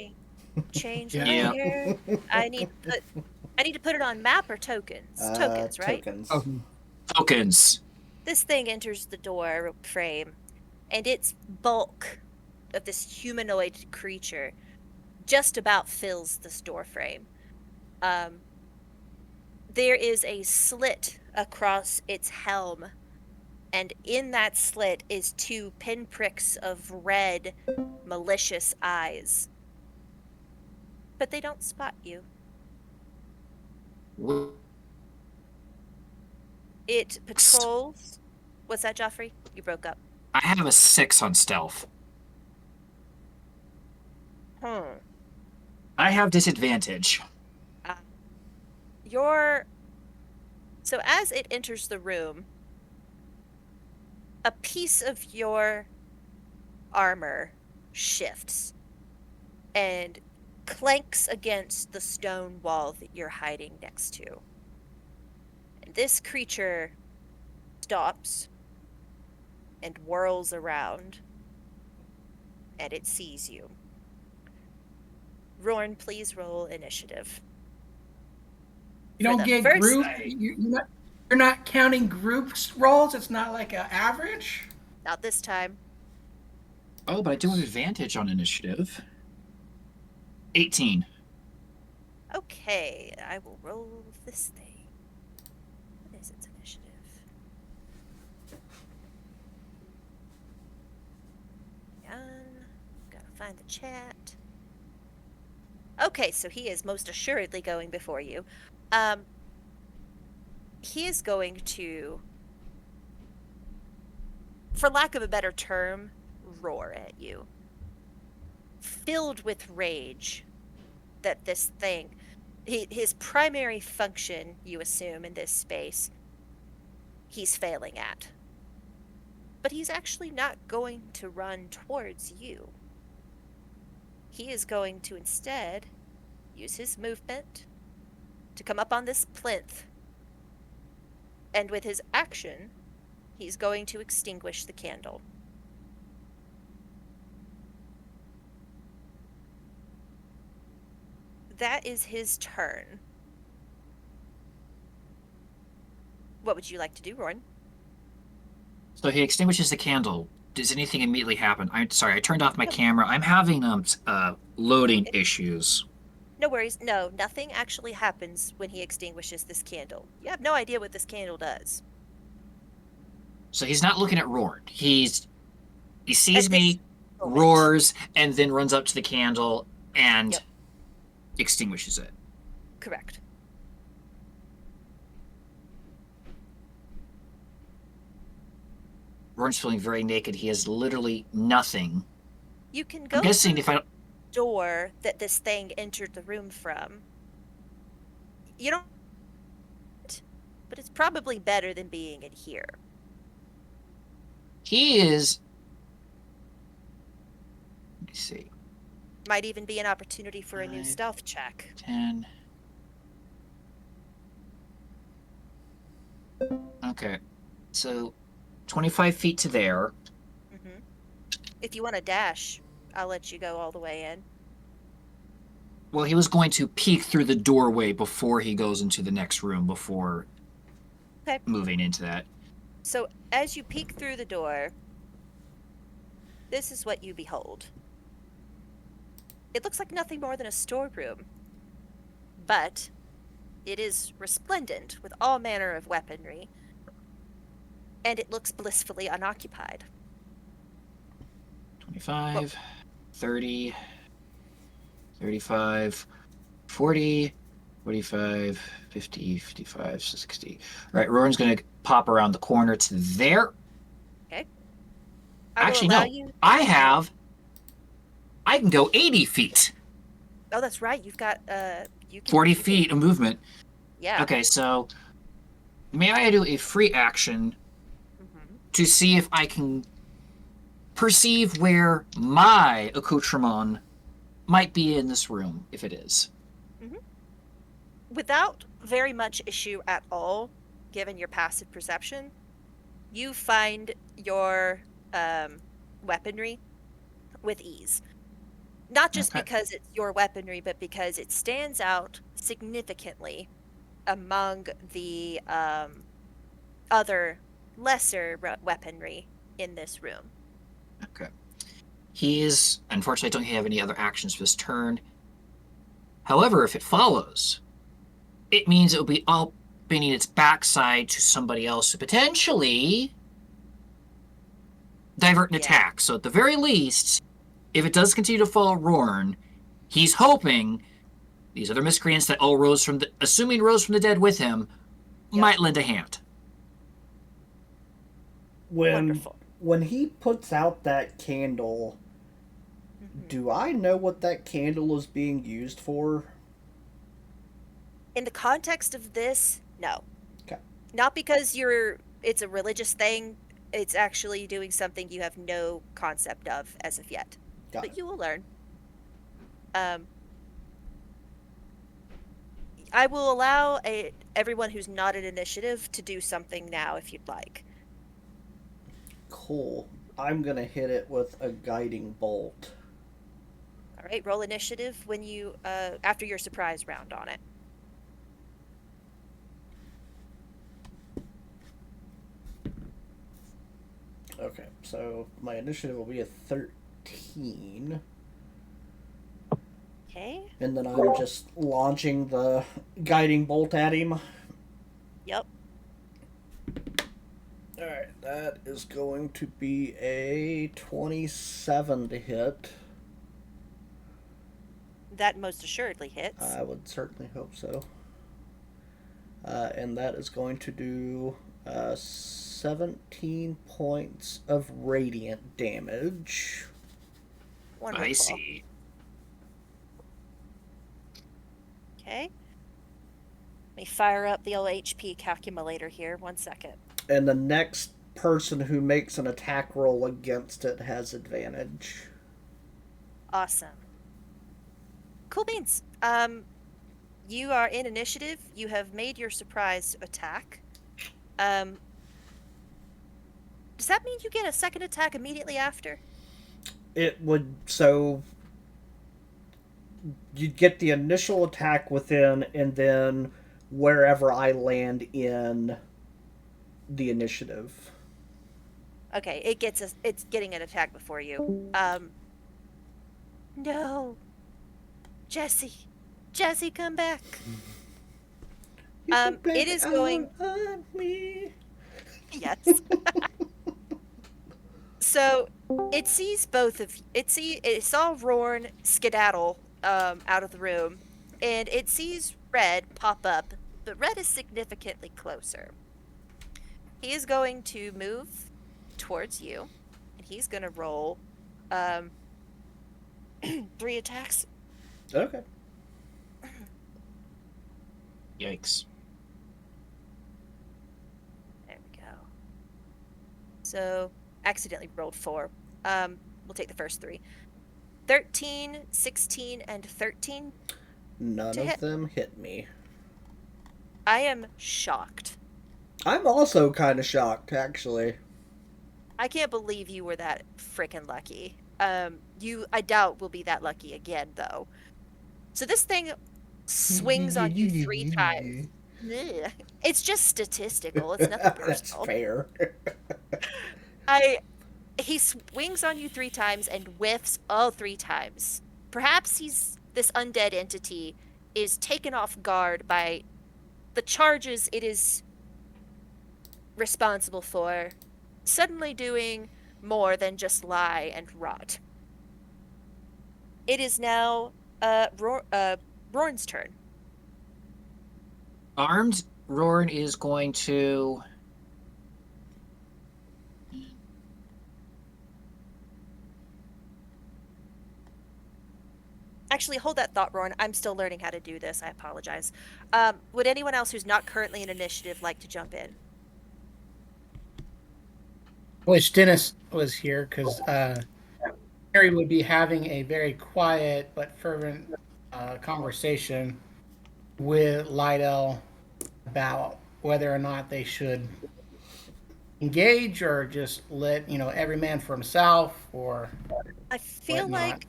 Change Yeah. layer. I need to put it on map or tokens. Tokens, right? Tokens. Tokens. This thing enters the door frame, and its bulk of this humanoid creature just about fills this door frame. There is a slit across its helm, and in that slit is 2 pinpricks of red, malicious eyes. But they don't spot you. It patrols. What's that, Joffrey? You broke up. I have a 6 on stealth. I have disadvantage. So as it enters the room, a piece of your armor shifts and clanks against the stone wall that you're hiding next to. And this creature stops and whirls around, and it sees you. Rorn, please roll initiative. You don't get first- group. You're not counting group rolls? It's not like an average? Not this time. Oh, but I do have advantage on initiative. 18. Okay, I will roll this thing. What is its initiative? Gotta find the chat. Okay, so he is most assuredly going before you. He is going to, for lack of a better term, roar at you. Filled with rage that this thing, his primary function, you assume, in this space, he's failing at. But he's actually not going to run towards you. He is going to instead use his movement to come up on this plinth. And with his action, he's going to extinguish the candle. That is his turn. What would you like to do, Roran? So he extinguishes the candle. Does anything immediately happen? I'm sorry, I turned off my camera. I'm having loading issues. No worries. No, nothing actually happens when he extinguishes this candle. You have no idea what this candle does. So he's not looking at Rourn. He sees At this me, moment. roars, and then runs up to the candle and Yep. extinguishes it. Correct. Rourn's feeling very naked. He has literally nothing. You can go I'm guessing through if I don't. the door that this thing entered the room from. You don't, but it's probably better than being in here. He is. Let me see. Might even be an opportunity for a new 5, stealth check. 10. Okay. So 25 feet to there. Mm-hmm. If you want to dash, I'll let you go all the way in. Well, he was going to peek through the doorway before he goes into the next room before Okay. moving into that. So as you peek through the door, this is what you behold. It looks like nothing more than a storeroom, but it is resplendent with all manner of weaponry, and it looks blissfully unoccupied. 25, 30, 35, 40, 45, 50, 55, 60. All right, Roran's going to pop around the corner to there. I Actually, will allow no. you. I can go 80 feet. Oh, that's right. You've got you can 40 you can- feet of movement. Yeah. Okay, so may I do a free action Mhm. to see if I can perceive where my accoutrement might be in this room, if it is. Without very much issue at all, given your passive perception, you find your weaponry with ease. Not just Okay. because it's your weaponry, but because it stands out significantly among the other lesser weaponry in this room. Okay. He is, unfortunately, I don't have any other actions for this turn. However, if it follows, it means it will be opening its backside to somebody else to potentially divert an Yeah. attack. So at the very least, if it does continue to follow Rourn, he's hoping these other miscreants that all rose from the, assuming rose from the dead with him, Yep. might lend a hand. Wonderful. When he puts out that candle, Mhm. do I know what that candle is being used for? In the context of this, no. Okay. Not because it's a religious thing. It's actually doing something you have no concept of as of yet. Got But it. you will learn. I will allow everyone who's not in initiative to do something now if you'd like. Cool. I'm gonna hit it with a guiding bolt. All right, roll initiative when you after your surprise round on it. Okay, so my initiative will be a 13. Okay. And then I'm just launching the guiding bolt at him. Yep. Alright, that is going to be a 27 to hit. That most assuredly hits. I would certainly hope so. And that is going to do 17 points of radiant damage. Wonderful. I see. Okay. Let me fire up the old HP calculator here. 1 second. And the next person who makes an attack roll against it has advantage. Awesome. Cool beans. You are in initiative. You have made your surprise attack. Does that mean you get a second attack immediately after? It would, so you'd get the initial attack within, and then wherever I land in the initiative. Okay, it's getting an attack before you. No. Jesse, come back. It is going. On me. Yes. So it sees both of it saw Rorn skedaddle out of the room, and it sees Red pop up, but Red is significantly closer. He is going to move towards you, and he's going to roll 3 attacks. Okay. Yikes. There we go. So, accidentally rolled 4. We'll take the first 3. 13, 16, and 13. None To of hit. them hit me. I am shocked. I'm also kind of shocked, actually. I can't believe you were that freaking lucky. I doubt will be that lucky again, though. So this thing swings on you 3 times. Ugh. It's just statistical. It's nothing That's personal. fair. He swings on you 3 times and whiffs all 3 times. Perhaps this undead entity is taken off guard by the charges it is responsible for, suddenly doing more than just lie and rot. It is now Rorn's turn. Armed, Rorn is going to. Actually, hold that thought, Rorn. I'm still learning how to do this. I apologize. Would anyone else who's not currently in initiative like to jump in? Wish Dennis was here because Harry would be having a very quiet but fervent conversation with Lydell about whether or not they should engage or just let every man for himself, or I feel whatnot. like,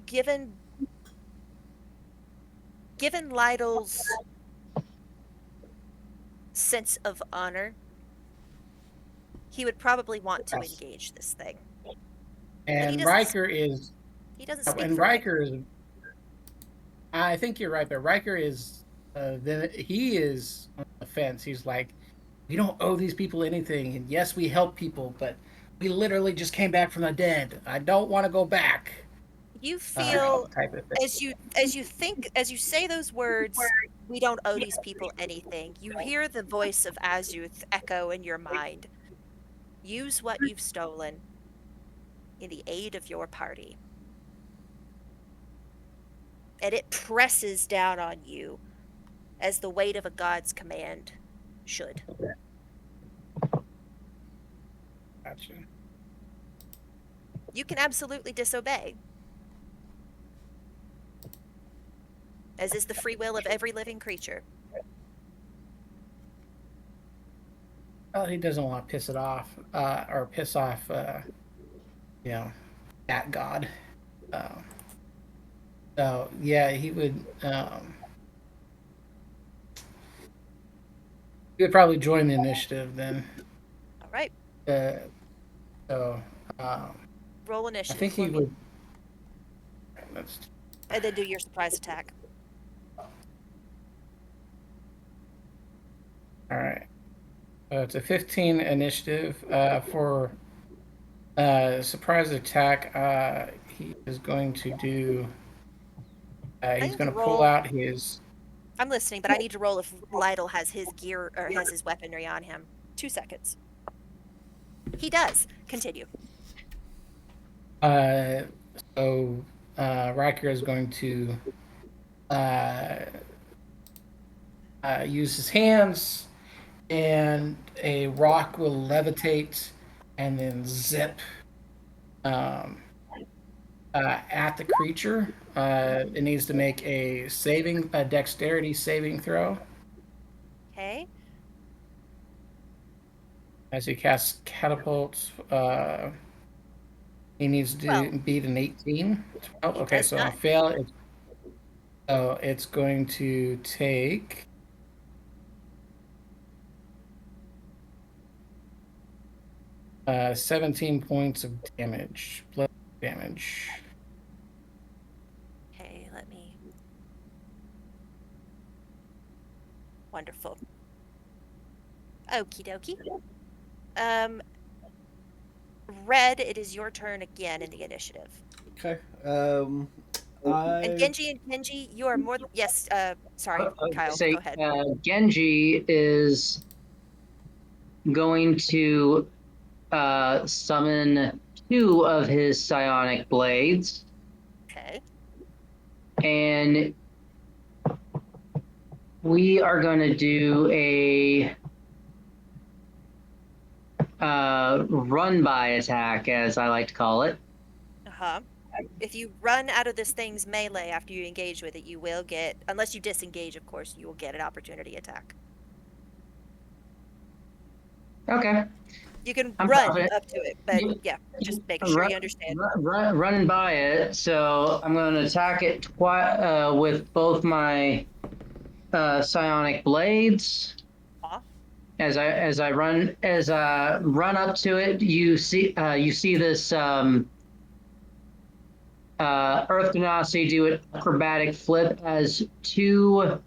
given Lydell's sense of honor, he would probably want to Yes. engage this thing. And doesn't- Riker is He doesn't speak and for me. Riker is. I think you're right, but Riker is. Then he is on the fence. He's like, we don't owe these people anything, and yes, we help people, but we literally just came back from the dead. I don't want to go back. You feel Type of thing. as you say those words, we don't owe these people anything. You hear the voice of Azuth echo in your mind. Use what you've stolen in the aid of your party. And it presses down on you as the weight of a god's command should. Gotcha. You can absolutely disobey, as is the free will of every living creature. Well, he doesn't want to piss it off, or piss off, that god. So yeah, he would. He would probably join the initiative then. All right. So Roll I initiative think for he me, would. Let's, and then do your surprise attack. all right. It's a 15 initiative for surprise attack. He is going to do. I He's need to going to pull roll. out his. I'm listening, but I need to roll if Lytle has his gear or has his weaponry on him. 2 seconds. He does. Continue. So Riker is going to use his hands, and a rock will levitate and then zip at the creature. It needs to make a dexterity saving throw Okay. as he casts catapult. He needs to beat an 18. Oh, He okay, does so on not. fail, it's going to take 17 points of damage. Blood damage. Okay, let me. Wonderful. Okie dokie. Red, it is your turn again in the initiative. Okay. And I Genji and Kenji, you are more. Yes. Sorry, Kyle. Say, Go ahead. Genji is going to summon 2 of his psionic blades, Okay. and we are going to do a run by attack, as I like to call it. Uh-huh. If you run out of this thing's melee after you engage with it, you will get, unless you disengage, of course, you will get an opportunity attack. Okay. You can I'm run confident. up to it, but yeah, just making sure you understand. Running by it, so I'm going to attack it with both my psionic blades. Aw. As I run up to it, you see this Earth Genasi do an acrobatic flip as 2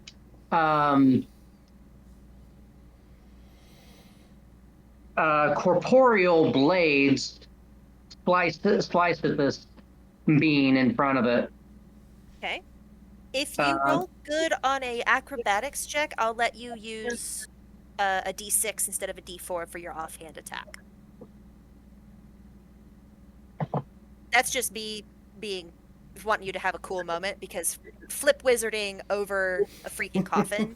corporeal blades slice at this being in front of it. Okay. If you roll good on a acrobatics check, I'll let you use a d6 instead of a d4 for your offhand attack. That's just me wanting you to have a cool moment, because flip wizarding over a freaking coffin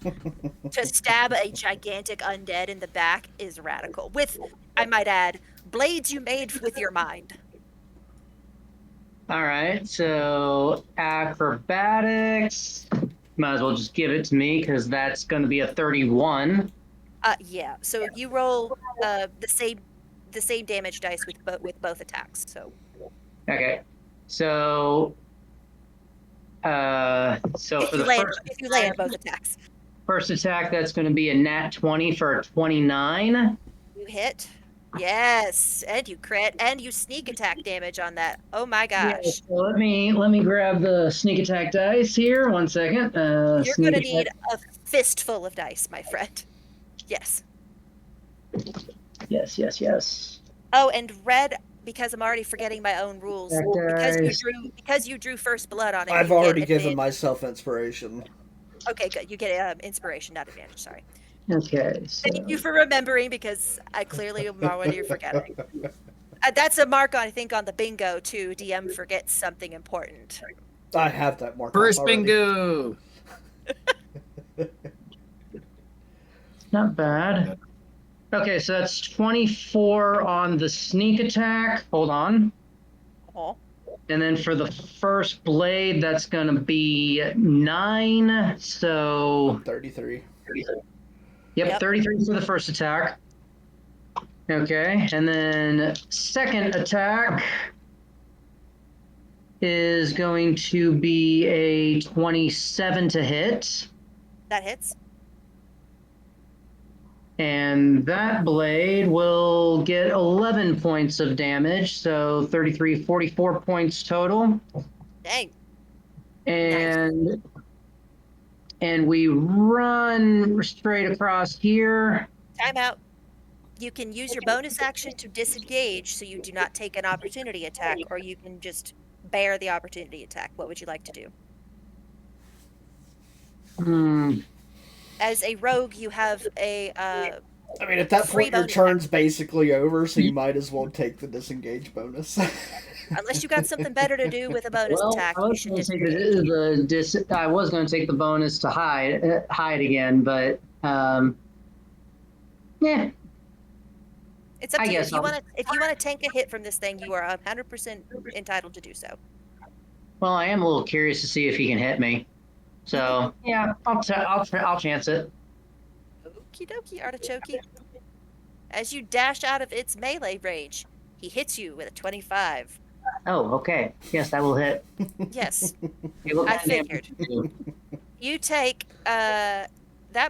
to stab a gigantic undead in the back is radical. With, I might add, blades you made with your mind. All right, so acrobatics. Might as well just give it to me because that's going to be a 31. Yeah. So you roll the same damage dice with both attacks. So. Okay, so If for you the land, first if you land both attacks, first attack, that's going to be a nat 20 for a 29. you hit. Yes, and you crit, and you sneak attack damage on that. Oh my Yeah, gosh. so let me grab the sneak attack dice here. 1 second. You're gonna need a fistful of dice, my friend. Yes. Yes. Oh, and red, because I'm already forgetting my own rules. Dice. Because you drew first blood on it. I've you already get given advantage. myself inspiration. Okay, good. You get inspiration, not advantage. Sorry. Okay. So. Thank you for remembering, because I clearly am already forgetting. That's a mark, I think, on the bingo too. DM forgets something important. I have that mark. First already. bingo. Not bad. Okay, so that's 24 on the sneak attack. Hold on. Oh. And then for the first blade, that's going to be 9. So 33. Yep, 33 for the first attack. Okay, and then second attack is going to be a 27 to hit. That hits. And that blade will get 11 points of damage, so 33, 44 points total. Dang. And we run straight across here. Time out. You can use your bonus action to disengage so you do not take an opportunity attack, or you can just bear the opportunity attack. What would you like to do? As a rogue, you have a I mean, at that free point, your bonus turn's basically over, so you might as well take the disengage bonus. unless you got something better to do with a bonus Well, attack, I you was should going to take disengage. I was going to take the bonus to hide again, but yeah. It's up I to you. guess If you I'll- want to tank a hit from this thing, you are 100% entitled to do so. Well, I am a little curious to see if he can hit me. So yeah, I'll chance it. Okie dokie, artichoke. As you dash out of its melee range, he hits you with a 25. Oh, okay. Yes, that will hit. Yes, Hey, what I kind of damage figured. do you do? You take that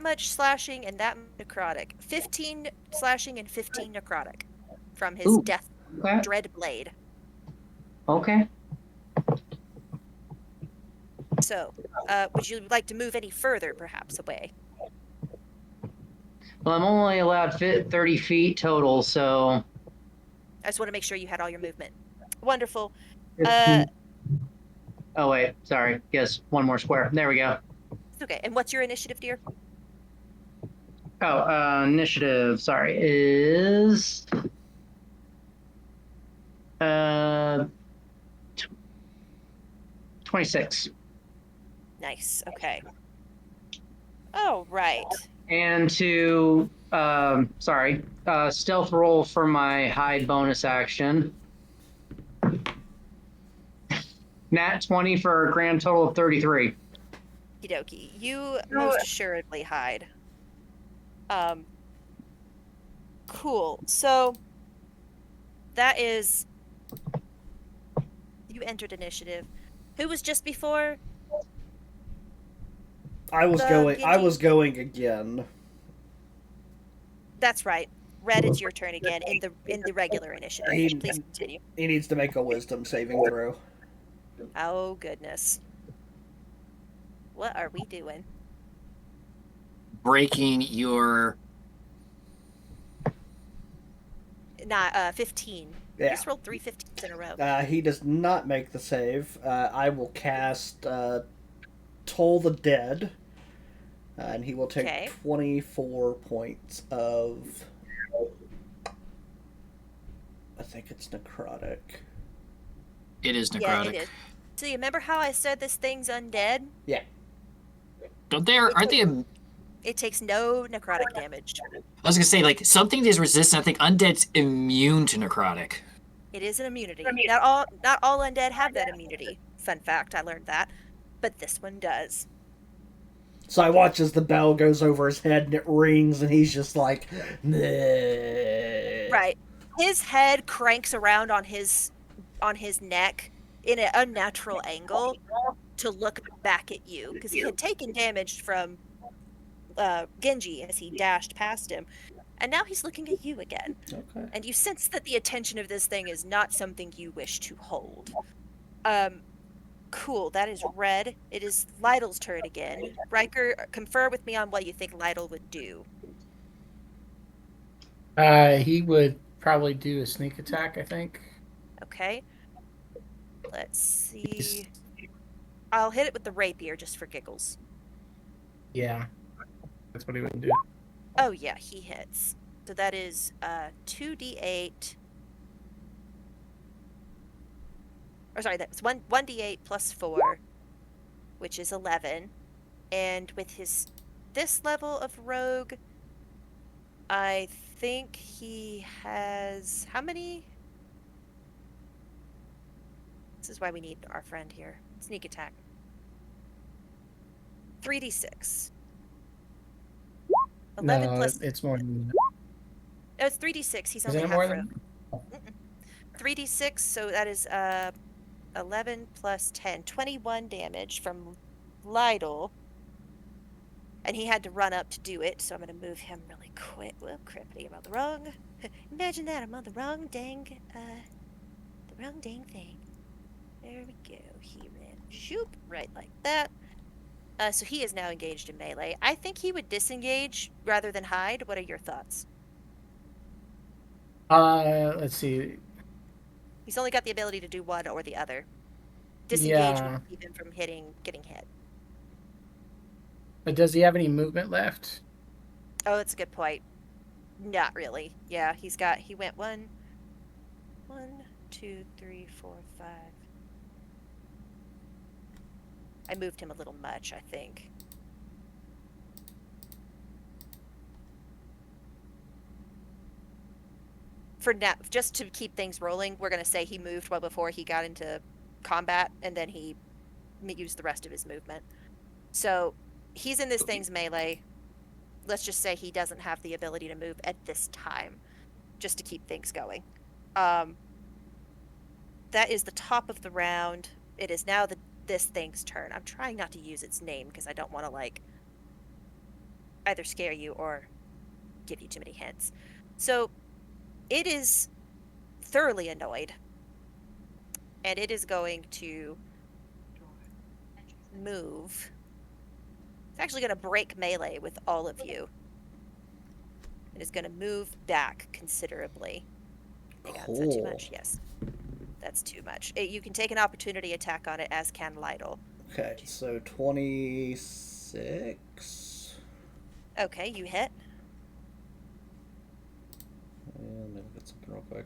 much slashing and that much necrotic. 15 slashing and 15 necrotic from his Ooh. death Okay. dread blade. Okay. So, would you like to move any further, perhaps, away? Well, I'm only allowed 30 feet total, so. I just want to make sure you had all your movement. Wonderful. 15. Oh wait, sorry. Yes, one more square. There we go. It's okay. And what's your initiative, dear? Oh, initiative. Sorry, is 26. Nice. Okay. Oh, right. And to stealth roll for my hide bonus action. Nat 20 for a grand total of 33. Okie dokie. You most assuredly hide. Cool. So that is you entered initiative. Who was just before? I was going again. That's right. Red, it's your turn again in the regular initiative. Please continue. He needs to make a wisdom saving throw. Oh goodness. What are we doing? Breaking your. Not 15. Yeah. Just rolled 3 15s in a row. He does not make the save. I will cast Toll the Dead, and he will take 24 points of. I think it's necrotic. It is necrotic. Yeah, it is. So you remember how I said this thing's undead? Yeah. Aren't they? It takes no necrotic damage. I was gonna say, like, something that is resistant. I think undead's immune to necrotic. It is an immunity. Not all undead have that immunity. Fun fact, I learned that. But this one does. So I watch as the bell goes over his head and it rings, and he's just like, "Bleh." Right. His head cranks around on his neck in an unnatural angle to look back at you because he had taken damage from Genji as he dashed past him, and now he's looking at you again. Okay. And you sense that the attention of this thing is not something you wish to hold. Cool. That is red. It is Lytle's turn again. Riker, confer with me on what you think Lytle would do. He would probably do a sneak attack, I think. Okay. Let's see. I'll hit it with the rapier just for giggles. Yeah, that's what he would do. Oh yeah, he hits. So that is 2d8. Or sorry, that's 1d8 plus 4, which is 11. And with this level of rogue, I think he has how many? This is why we need our friend here. Sneak attack. 3d6. 11 No, plus. it's more than that. No, it's 3d6. He's Is only it half more rogue. than? 3d6, so that is 11 plus 10. 21 damage from Lytle. And he had to run up to do it, so I'm going to move him really quick. Well, crippity, I'm on the wrong... Imagine that, I'm on the wrong dang thing. There we go. He ran, shoop, right like that. So he is now engaged in melee. I think he would disengage rather than hide. What are your thoughts? Let's see. He's only got the ability to do one or the other. Disengage Yeah. would keep him from getting hit. But does he have any movement left? Oh, that's a good point. Not really. Yeah, he went 1, 2, 3, 4, 5. I moved him a little much, I think. For now, just to keep things rolling, we're going to say he moved well before he got into combat, and then he used the rest of his movement. So he's in this thing's melee. Let's just say he doesn't have the ability to move at this time, just to keep things going. That is the top of the round. It is now this thing's turn. I'm trying not to use its name because I don't want to like either scare you or give you too many hints. So it is thoroughly annoyed, and it is going to move. It's actually going to break melee with all of you. It is going to move back considerably. Hang on, is that too much? Yes. That's too much. You can take an opportunity attack on it, as can Lytle. Okay, so 26. Okay, you hit. And let me look at something real quick.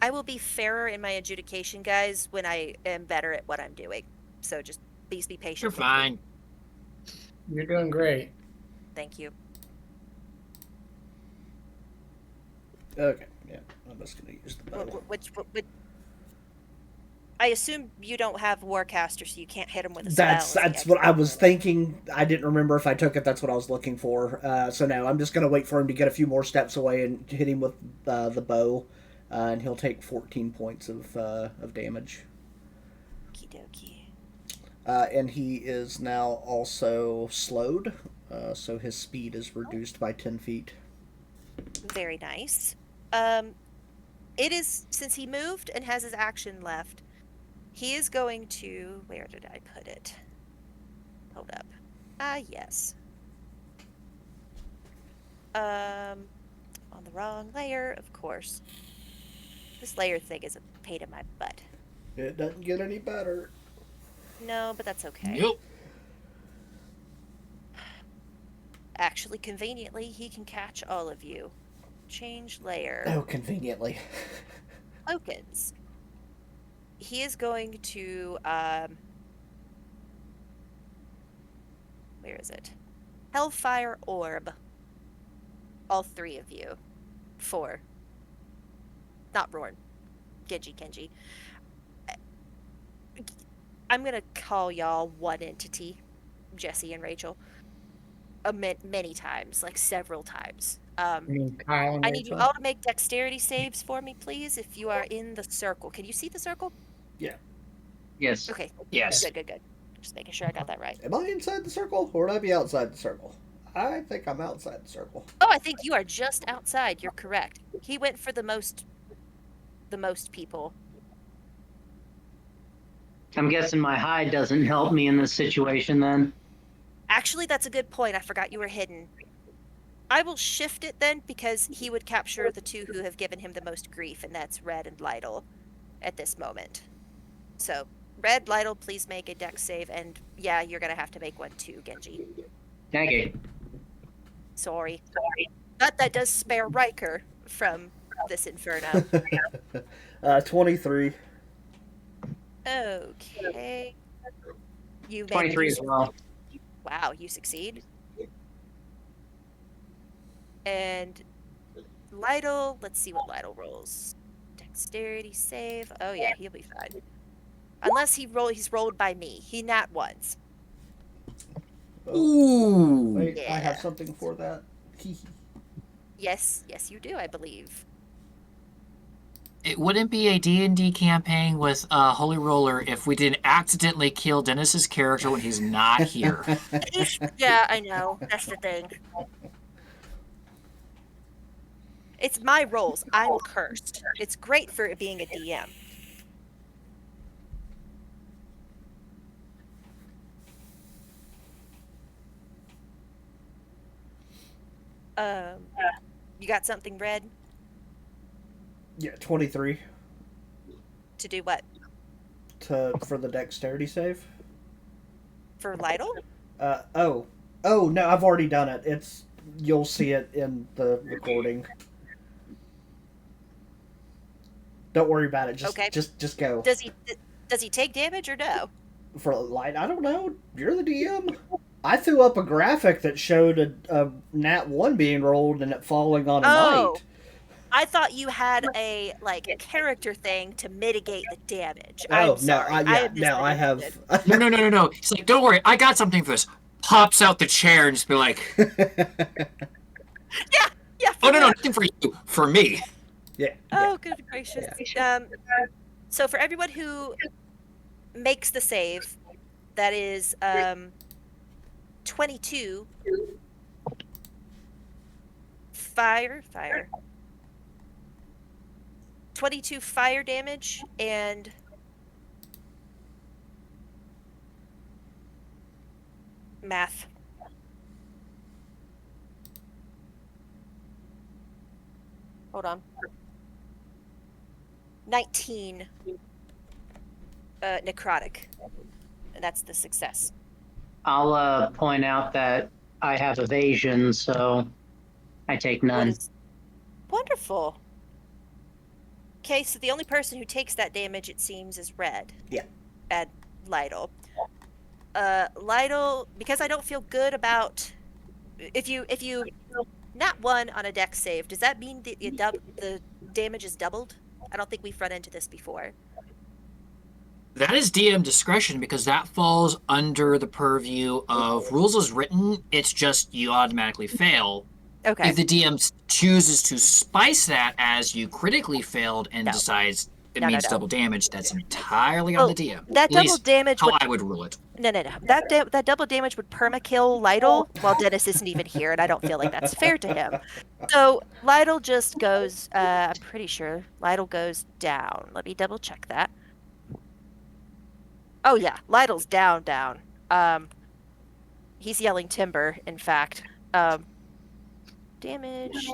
I will be fairer in my adjudication, guys, when I am better at what I'm doing. So just please be patient. You're with me. fine. You're doing great. Thank you. Okay, yeah, I'm just gonna use the bow. Which I assume you don't have Warcaster, so you can't hit him with a That's spell. what I was thinking. I didn't remember if I took it. That's what I was looking for. So no, I'm just gonna wait for him to get a few more steps away and hit him with the bow, and he'll take 14 points of damage. Okie dokie. And he is now also slowed, so his speed is reduced by 10 feet. Very nice. It is, since he moved and has his action left, he is going to, where did I put it? Hold up. Yes. On the wrong layer, of course. This layer thing is a pain in my butt. It doesn't get any better. No, but that's okay. Nope. Actually, conveniently, he can catch all of you. Change layer. Oh, conveniently. Tokens. He is going to, where is it? Hellfire Orb. All 3 of you. 4. Not Rorn. Genji. I'm gonna call y'all one entity. Jesse and Rachel. Many times, like several times. I mean, Kyle and I need you Rachel. all to make dexterity saves for me, please, if you are in the circle. Can you see the circle? Yes. Okay. Yes. Good. Just making sure I got that right. Am I inside the circle, or would I be outside the circle? I think I'm outside the circle. Oh, I think you are just outside. You're correct. He went for the most people. I'm guessing my hide doesn't help me in this situation then. Actually, that's a good point. I forgot you were hidden. I will shift it then, because he would capture the 2 who have given him the most grief, and that's Red and Lytle at this moment. So, Red, Lytle, please make a dex save, and yeah, you're going to have to make one too, Genji. Thank you. Sorry. But that does spare Riker from this inferno. 23. Okay. You made 23 as well. Wow, you succeed. And Lytle, let's see what Lytle rolls. Dexterity save. Oh yeah, he'll be fine. Unless he's rolled by me. He nat once. Ooh. Wait, I have Yeah. something for that. Yes, yes, you do, I believe. It wouldn't be a D&D campaign with Holy Roller if we didn't accidentally kill Dennis's character when he's not here. Yeah, I know. That's the thing. It's my rolls. I'm cursed. It's great for it being a DM. You got something, Red? Yeah, 23 To do what? for the dexterity save. For Lytle? Oh no, I've already done it. You'll see it in the recording. Don't worry about it. Okay. Just go. Does he take damage or no? For light, I don't know. You're the DM. I threw up a graphic that showed a nat 1 being rolled and it falling on a Oh. knight. I thought you had a character thing to mitigate the damage. Oh I'm no, sorry. I have. No. It's like, don't worry, I got something for this. Pops out the chair and just be like, Yeah. oh, no, nothing for you. For me. Yeah. Oh, good gracious. So for everyone who makes the save, that is 22 fire 22 fire damage and math. Hold on. 19 necrotic. And that's the success. I'll point out that I have evasion, so I take What none. is wonderful. Okay, so the only person who takes that damage, it seems, is Red. Yeah. And Lytle. Lytle, because I don't feel good about if you nat 1 on a dex save, does that mean that the damage is doubled? I don't think we've run into this before. That is DM discretion because that falls under the purview of rules as written. It's just you automatically fail. Okay. If the DM chooses to spice that as you critically failed and No. decides it No. means double damage, that's entirely on the DM. That At double least damage how would I would rule it. No. That double damage would perma-kill Lytle while Dennis isn't even here, and I don't feel like that's fair to him. So Lytle just goes, I'm pretty sure Lytle goes down. Let me double check that. Oh yeah, Lytle's down. He's yelling timber, in fact. Damage,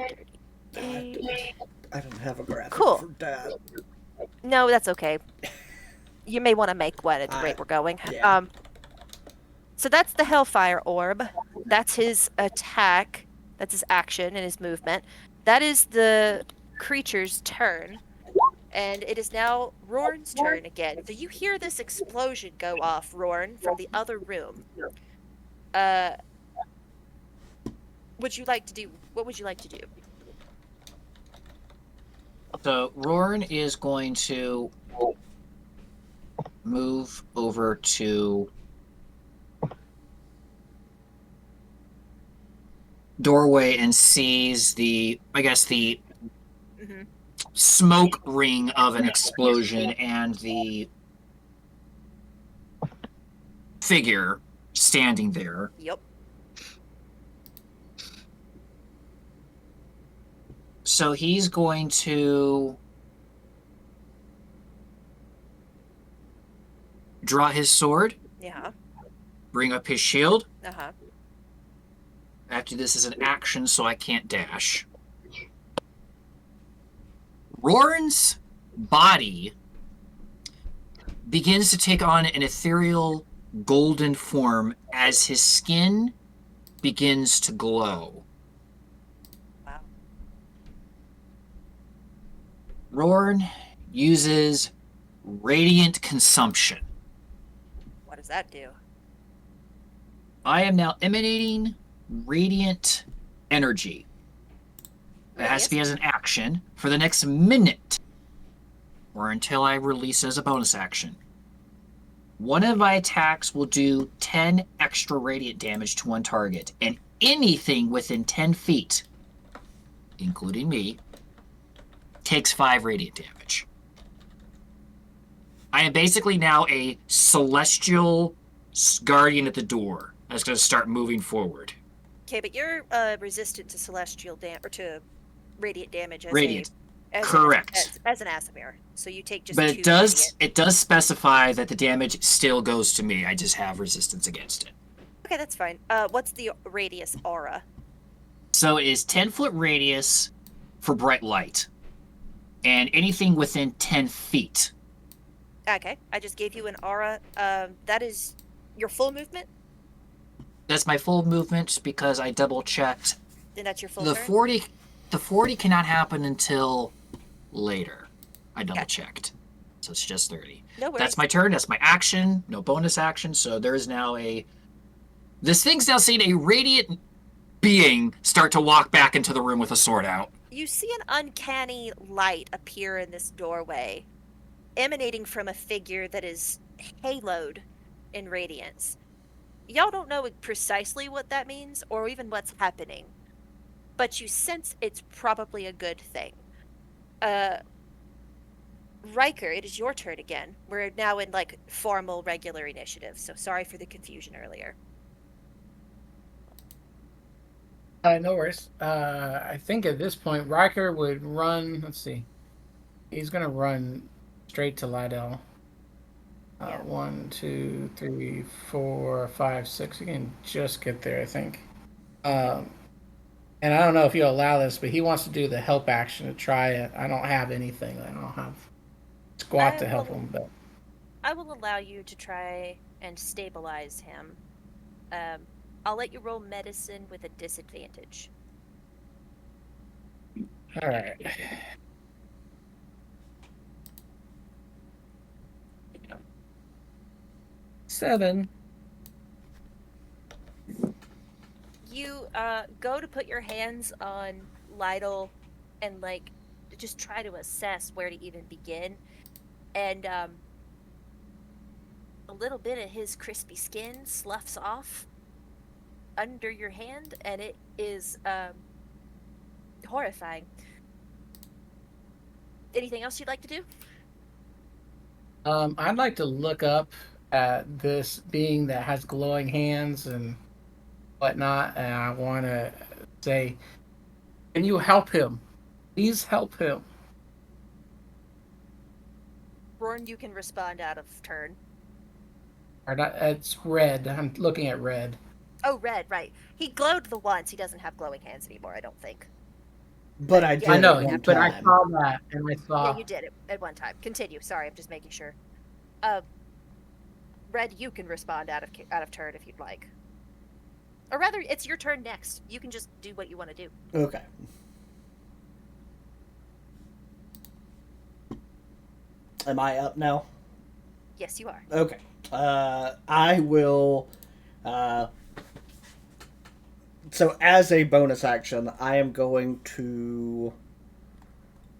38. I don't have a graphic Cool. for that. No, that's okay. You may want to make one at the rate we're going. Yeah. So that's the Hellfire Orb. That's his attack. That's his action and his movement. That is the creature's turn. And it is now Rorn's turn again. So you hear this explosion go off, Rorn, from the other room. What would you like to do? So Rorn is going to move over to doorway and sees the Mm-hmm. smoke ring of an explosion and the figure standing there. Yep. So he's going to draw his sword, Yeah. bring up his shield. Uh-huh. After this is an action, so I can't dash. Rorn's body begins to take on an ethereal golden form as his skin begins to glow. Wow. Rorn uses radiant consumption. What does that do? I am now emanating radiant energy. It has to be as an action for the next minute or until I release as a bonus action. One of my attacks will do 10 extra radiant damage to one target, and anything within 10 feet, including me, takes 5 radiant damage. I am basically now a celestial guardian at the door that's going to start moving forward. Okay, but you're resistant to celestial or to radiant damage as Radiant. as Correct. as an Asimir. So you take just But 2 it does specify that the damage still goes to me. I just have resistance against it. Okay, that's fine. What's the radius aura? So it is 10-foot radius for bright light, and anything within 10 feet. Okay, I just gave you an aura. That is your full movement. That's my full movement because I double checked. Then that's your full The turn. 40 cannot happen until later. I double Gotcha. checked. So it's just 30. No worries. That's my turn. That's my action. No bonus action. So there is now this thing's now seeing a radiant being start to walk back into the room with a sword out. You see an uncanny light appear in this doorway, emanating from a figure that is haloed in radiance. Y'all don't know precisely what that means or even what's happening, but you sense it's probably a good thing. Riker, it is your turn again. We're now in like formal regular initiative, so sorry for the confusion earlier. No worries. I think at this point, Riker would run. Let's see. He's going to run straight to Lydell. Yeah. 1, 2, 3, 4, 5, 6. You can just get there, I think. And I don't know if you'll allow this, but he wants to do the help action to try it. I don't have anything. I don't have squat to help him, but I will allow you to try and stabilize him. I'll let you roll medicine with a disadvantage. all right. Seven. You go to put your hands on Lytle and like just try to assess where to even begin, and a little bit of his crispy skin sloughs off under your hand, and it is horrifying. Anything else you'd like to do? I'd like to look up at this being that has glowing hands and whatnot, and I want to say, can you help him? Please help him. Rorn, you can respond out of turn. Or not, it's red. I'm looking at red. Oh, red, right. He glowed the once. He doesn't have glowing hands anymore, I don't think. But I Yeah, did I know, at one but I time. saw that, and I saw. Yeah, you did it at one time. Continue. Sorry, I'm just making sure. Red, you can respond out of turn if you'd like. Or rather, it's your turn next. You can just do what you want to do. Okay. Am I up now? Yes, you are. Okay. I will. So, as a bonus action, I am going to.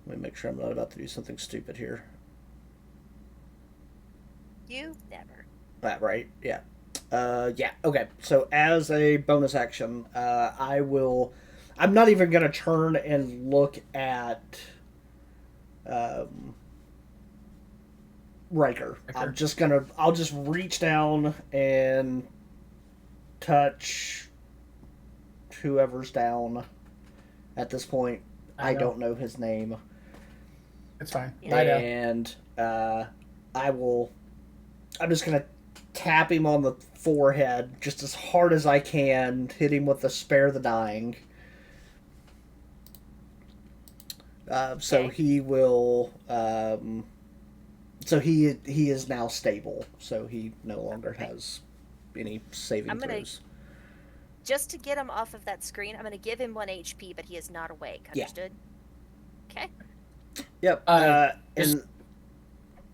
Let me make sure I'm not about to do something stupid here. You never. That right? Yeah. Yeah. Okay. So, as a bonus action, I will. I'm not even gonna turn and look at. Riker. I'm just gonna. I'll just reach down and touch whoever's down. At this point, I don't know his name. It's fine. Yeah. And I will. I'm just gonna tap him on the forehead just as hard as I can. Hit him with the spare the dying. So Okay. he will. So he is now stable. So he no longer has any saving I'm gonna- throws. Just to get him off of that screen, I'm going to give him 1 HP, but he is not awake. Yeah. Understood? Okay. Yep. Just- And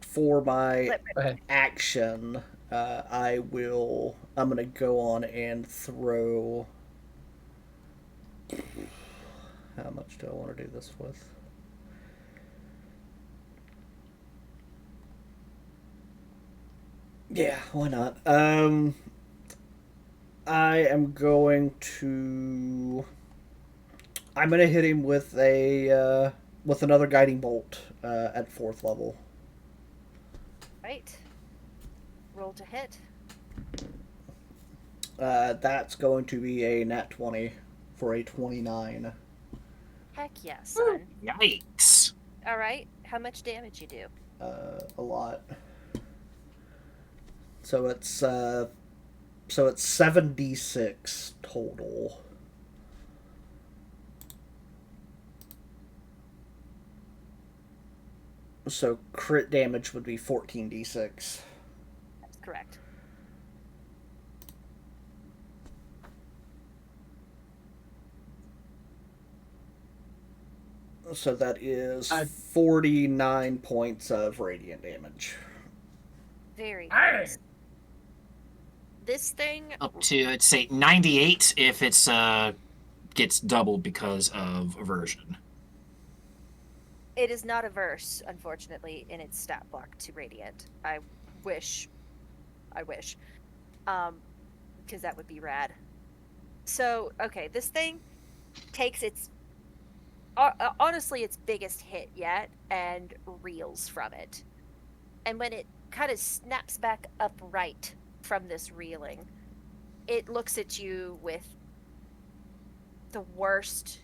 for my Let- Go ahead. action, I'm gonna go on and throw. How much do I want to do this with? Yeah, why not? I am going to. I'm gonna hit him with another guiding bolt at 4th level. Right. Roll to hit. That's going to be a nat 20 for a 29. Heck yeah, son. Yikes. All right. How much damage you do? A lot. So it's 7d6 total. So crit damage would be 14d6. That's correct. So that is I- 49 points of radiant damage. Very Aye. nice. This thing, Up to, I'd say, 98 if it's gets doubled because of aversion. it is not averse, unfortunately, in its stat block to radiant. I wish. Because that would be rad. So, okay, this thing takes its honestly its biggest hit yet and reels from it. And when it kind of snaps back upright from this reeling, it looks at you with the worst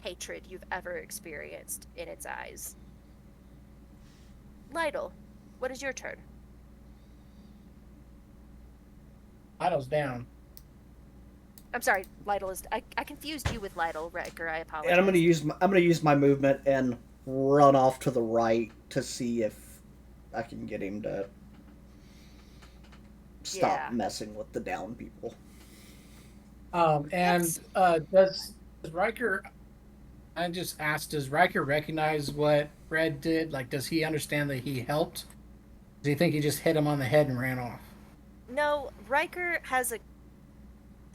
hatred you've ever experienced in its eyes. Lytle, what is your turn? Lytle's down. I'm sorry, Lytle is. I confused you with Lytle, Riker. I apologize. And I'm gonna use my movement and run off to the right to see if I can get him to stop Yeah. messing with the down people. And Yes. Does Riker? I just asked. Does Riker recognize what Red did? Like, does he understand that he helped? Does he think he just hit him on the head and ran off? No, Riker has a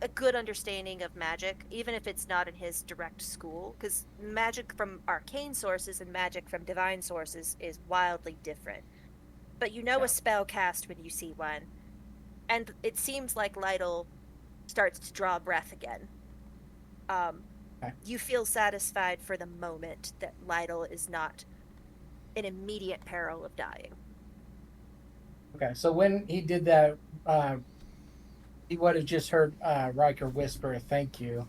good understanding of magic, even if it's not in his direct school, because magic from arcane sources and magic from divine sources is wildly different. But you know Yeah. a spell cast when you see one, and it seems like Lytle starts to draw breath again. Okay. You feel satisfied for the moment that Lytle is not in immediate peril of dying. Okay, so when he did that, he would have just heard Riker whisper "thank you"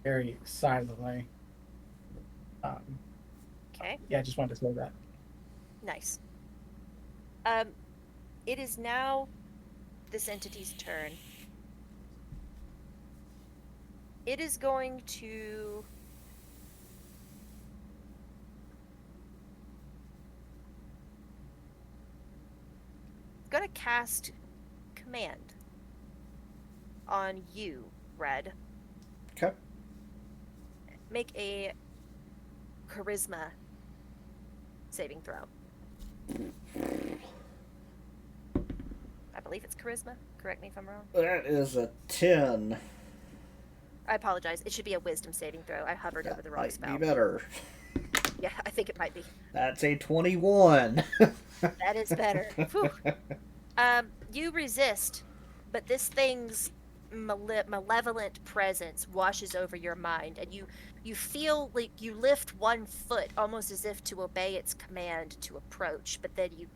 very silently. Okay, Yeah, I just wanted to say that. nice. It is now this entity's turn. It is going to cast command on you, Red. Okay. Make a charisma saving throw. I believe it's charisma. Correct me if I'm wrong. That is a 10. I apologize. It should be a wisdom saving throw. I hovered over the wrong Might spell. be better. Yeah, I think it might be. That's a 21. That is better. Whew. You resist, but this thing's malevolent presence washes over your mind, and you feel like you lift one foot almost as if to obey its command to approach, but then you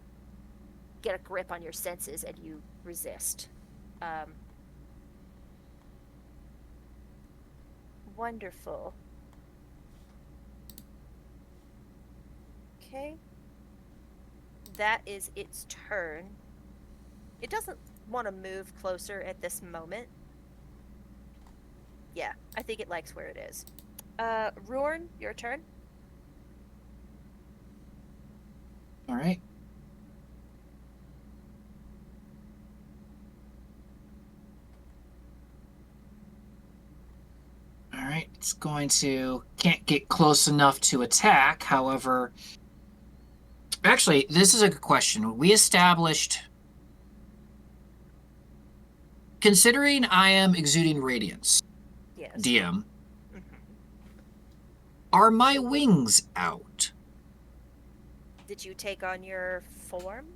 get a grip on your senses and you resist. Wonderful. Okay. That is its turn. It doesn't want to move closer at this moment. Yeah, I think it likes where it is. Ruorn, your turn. All right. All right. It's going to can't get close enough to attack. However, actually, this is a good question. We established, considering I am exuding radiance, Yes. DM, Mhm. are my wings out? Did you take on your form?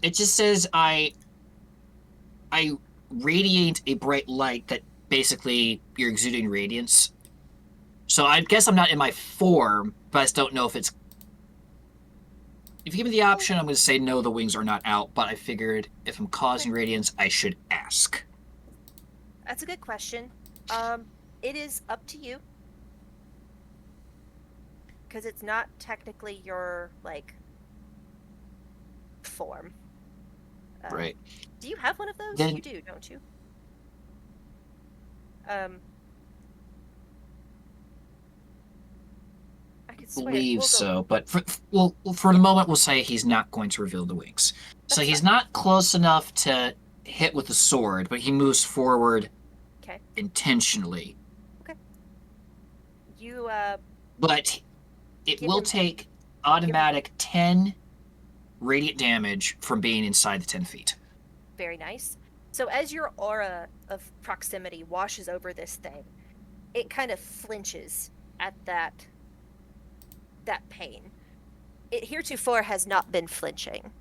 It just says I radiate a bright light that basically you're exuding radiance. So I guess I'm not in my form, but I just don't know if it's. If you give me the option, I'm going to say no, the wings are not out, but I figured if I'm causing radiance, I should ask. That's a good question. It is up to you. Because it's not technically your, like, form. Right. Do you have one of those? Then- You do, don't you? I could swear. Believe we'll go- so, but for the moment, we'll say he's not going to reveal the wings. So That's he's fine. not close enough to hit with the sword, but he moves forward Okay. intentionally. You, But it Give will him- take automatic 10 radiant damage from being inside the 10 feet. very nice. So as your aura of proximity washes over this thing, it kind of flinches at that pain. It heretofore has not been flinching.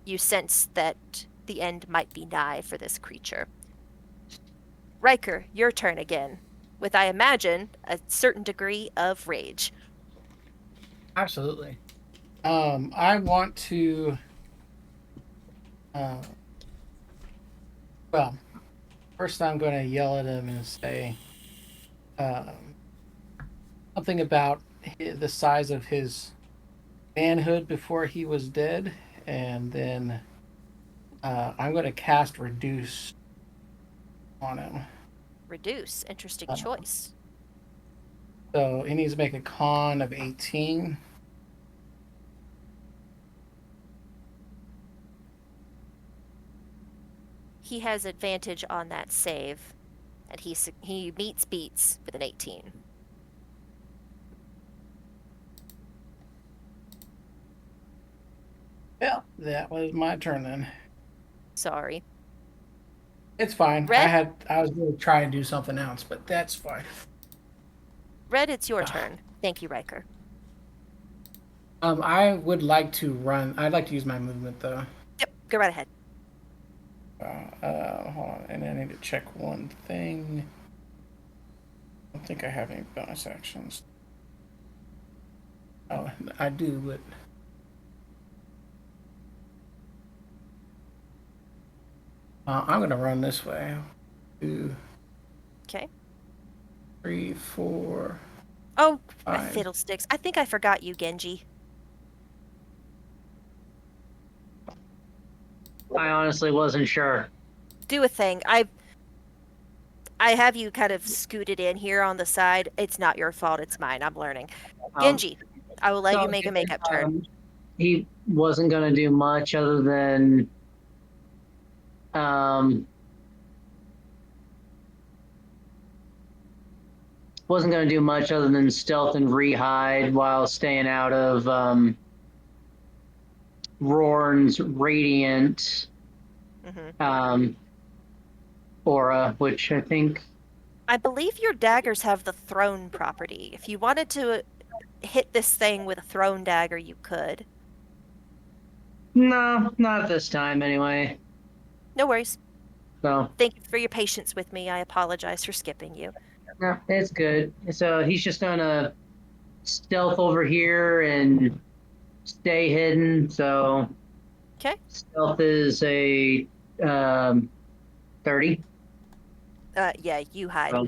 You sense that the end might be nigh for this creature. Riker, your turn again, with, I imagine, a certain degree of rage. Absolutely. I want to. Well, first I'm going to yell at him and say something about the size of his manhood before he was dead, and then I'm going to cast Reduce on him. Reduce. Interesting Uh, choice. So he needs to make a con of 18. He has advantage on that save, and he meets beats with an 18. Well, that was my turn then. Sorry. It's fine. Red? I was going to try and do something else, but that's fine. Red, it's your turn. Thank you, Riker. I would like to run. I'd like to use my movement though. Yep, go right ahead. Hold on, and I need to check one thing. I don't think I have any bonus actions. Oh, I do, but I'm gonna run this way. 2, Okay. 3, 4. Oh, Fine. fiddlesticks. I think I forgot you, Genji. I honestly wasn't sure. Do a thing. I have you kind of scooted in here on the side. It's not your fault. It's mine. I'm learning. Genji, I will let you make a makeup turn. He wasn't going to do much other than stealth and rehide while staying out of Rorn's radiant aura, which I think. I believe your daggers have the thrown property. If you wanted to hit this thing with a thrown dagger, you could. No, not this time anyway. No worries. So, Thank you for your patience with me. I apologize for skipping you. no, it's good. So he's just gonna stealth over here and stay hidden. So, Okay. stealth is a 30. Yeah, you hide. Well,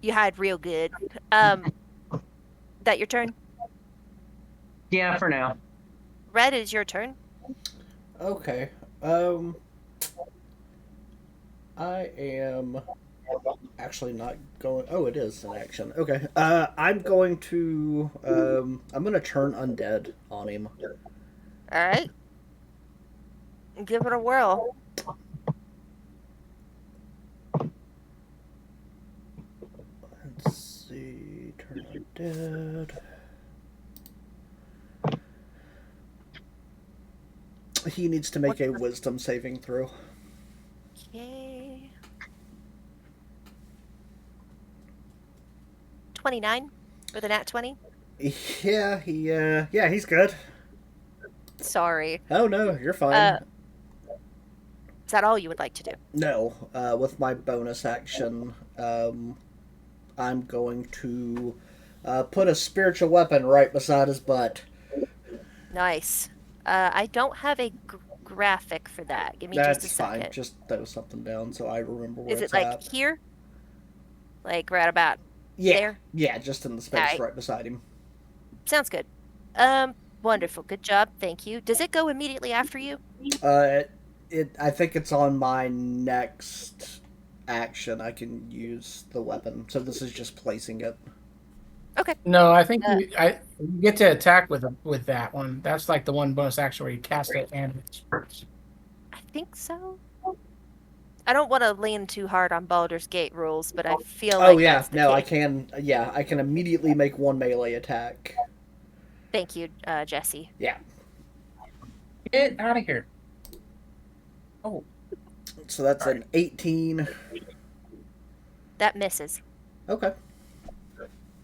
You hide real good. That your turn? yeah, for now. Red, is your turn. Okay. I am actually not going. Oh, it is an action. Okay. I'm going to. I'm going to turn undead on him. All right. Give it a whirl. Let's see. Turn undead. He needs to make a wisdom saving throw. Okay. 29 with a nat 20. Yeah, he's good. Sorry. Oh no, you're fine. Is that all you would like to do? No, with my bonus action, I'm going to put a spiritual weapon right beside his butt. Nice. I don't have a graphic for that. Give me That's just a second. fine. Just throw something down so I remember where Is it it's like at. here? Like right about Yeah, there? yeah, just in the space Alright. right beside him. Sounds good. Wonderful. Good job. Thank you. Does it go immediately after you? I think it's on my next action. I can use the weapon. So this is just placing it. Okay. No, I think you get to attack with that one. That's like the one bonus action where you cast it and it's I think so. I don't want to lean too hard on Baldur's Gate rules, but I feel Oh like yeah, that's the no, I case. can. Yeah, I can immediately make one melee attack. Thank you, Jesse. Yeah. get out of here. Oh, So that's an 18. That misses. Okay.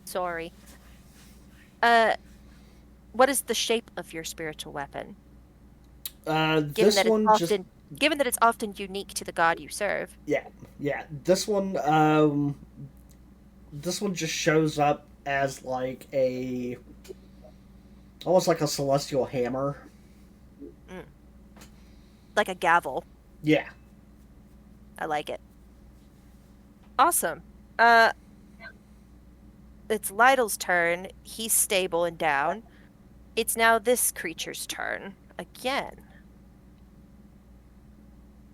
Sorry. What is the shape of your spiritual weapon? Given Given this that one it's just often given that it's often unique to the god you serve. yeah. This one just shows up as like a almost like a celestial hammer. Like a gavel. Yeah. I like it. Awesome. It's Lytle's turn. He's stable and down. It's now this creature's turn again.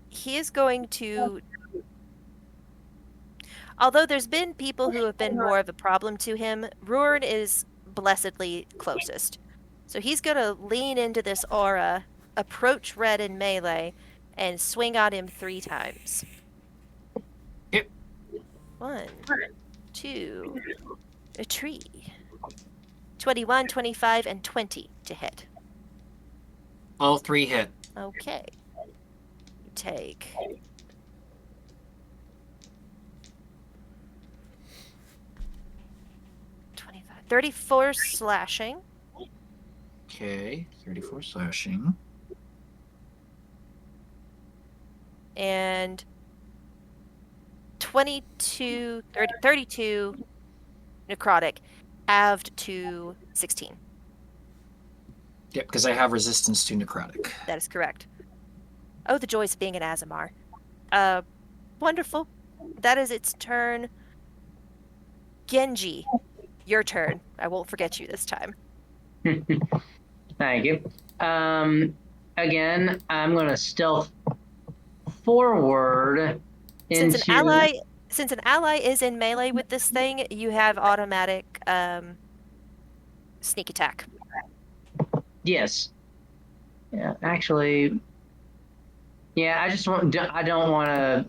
He is going to. Although there's been people who have been more of a problem to him, Ruorn is blessedly closest. So he's going to lean into this aura, approach Red in melee, and swing on him 3 times. Yep. 1, 2, a tree. 21, 25, and 20 to hit. All 3 hit. Okay. You take 25, 34 slashing. Okay, 34 slashing. And 32, 32 necrotic, halved to 16. Yep, because I have resistance to necrotic. That is correct. Oh, the joys of being an Azamar. Wonderful. That is its turn. Genji, your turn. I won't forget you this time. Thank you. Again, I'm going to stealth forward into. Since an ally is in melee with this thing, you have automatic sneak attack. Yes. Yeah, actually. Yeah, I just want. I don't want to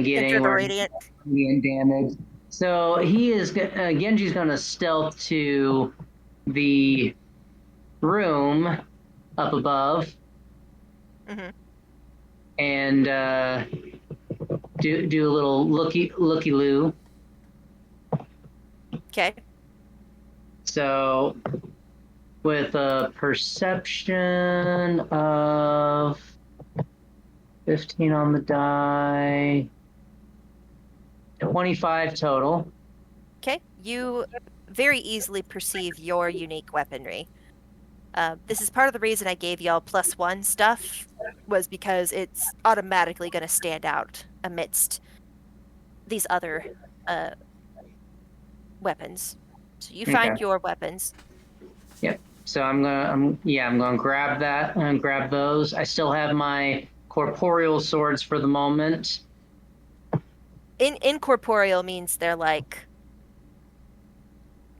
get Enter the anywhere radiant. being damaged. So he is. Genji's going to stealth to the room up above. Mm-hmm. And do a little looky loo. Okay. So with a perception of 15 on the die, 25 total. Okay. You very easily perceive your unique weaponry. This is part of the reason I gave y'all +1 stuff, was because it's automatically going to stand out amidst these other weapons. So you find Okay. your weapons. Yep. So I'm gonna grab that and grab those. I still have my corporeal swords for the moment. Incorporeal means they're like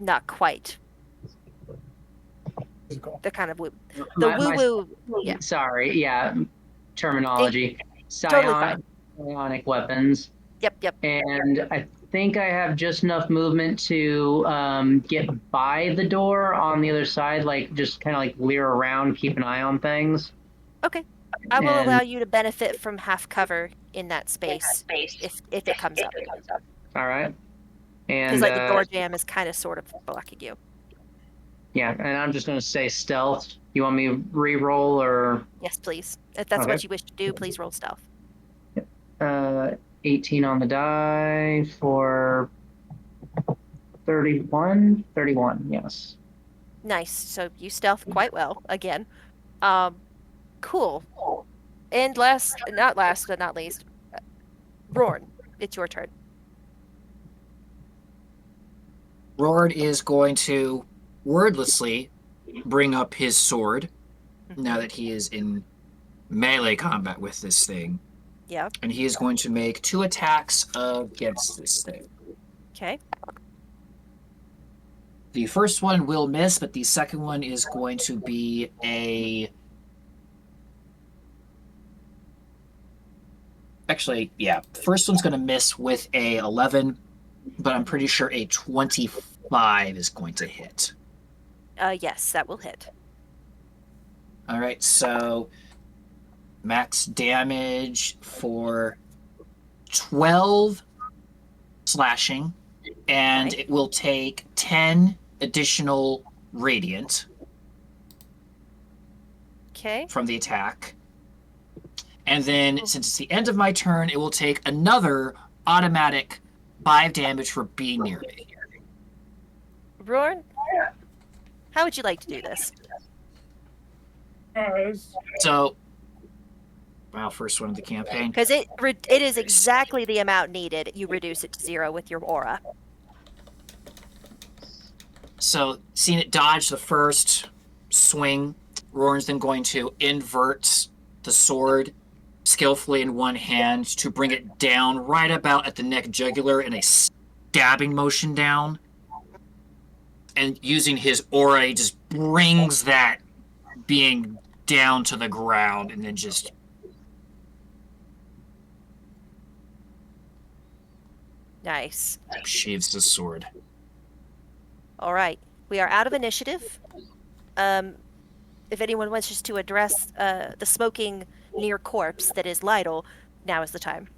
not quite. physical. They're kind of woo. The My- woo woo. Yeah. Sorry, terminology. Totally fine. Psionic weapons. Yep. And I think I have just enough movement to get by the door on the other side, like just kind of like leer around, keep an eye on things. Okay. I will And- allow you to benefit from half cover in that space if it comes up. All right. Because And like the door jam is kind of sort of blocking you. yeah, and I'm just going to say stealth You want me to re-roll or Yes, please. If that's Okay. what you wish to do, please roll stealth. 18 on the die for 31? 31, yes. Nice. So you stealth quite well again. Cool. And not last but not least, Rorn, it's your turn. Rord is going to wordlessly bring up his sword now that he is in melee combat with this thing. Yeah. And he is going to make 2 attacks against this thing. Okay. The first one will miss, but the second one is going to be a... Actually, yeah. First one's going to miss with a 11, but I'm pretty sure a 25 is going to hit. Yes, that will hit. All right, so max damage for 12 slashing, and Okay. it will take 10 additional radiant Okay. from the attack. And then, since it's the end of my turn, it will take another automatic 5 damage for being near me. Rorn, how would you like to do this? So, wow, first one of the campaign. Because it is exactly the amount needed. You reduce it to 0 with your aura. So, seeing it dodge the first swing, Roran's then going to invert the sword skillfully in one hand to bring it down right about at the neck jugular in a stabbing motion down. And using his aura, he just brings that being down to the ground and then just... Nice. sheathes the sword. All right. We are out of initiative. If anyone wishes to address the smoking near corpse that is Lytle, now is the time.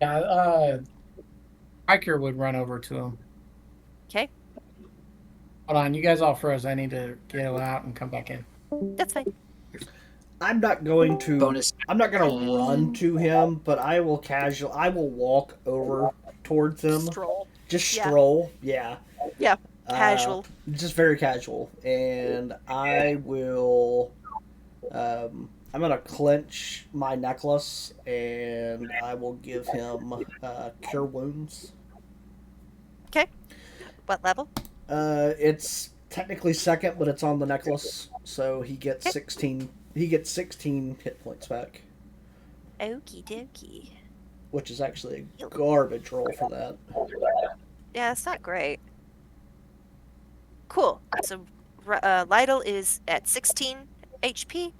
Yeah, Riker would run over to him. Okay, Hold on, you guys all froze. I need to get out and come back in. that's fine. I'm not going to. Bonus. I'm not going to run to him, but I will walk over towards him. Stroll. Just Yeah. stroll. Yeah. Yeah. Casual. Just very casual, and I will. I'm gonna clench my necklace, and I will give him cure wounds. Okay. What level? It's technically second, but it's on the necklace, so he gets Okay. 16. He gets 16 hit points back, Okie dokie. which is actually a garbage roll for that. Yeah, it's not great. Cool. So Lytle is at 16 HP.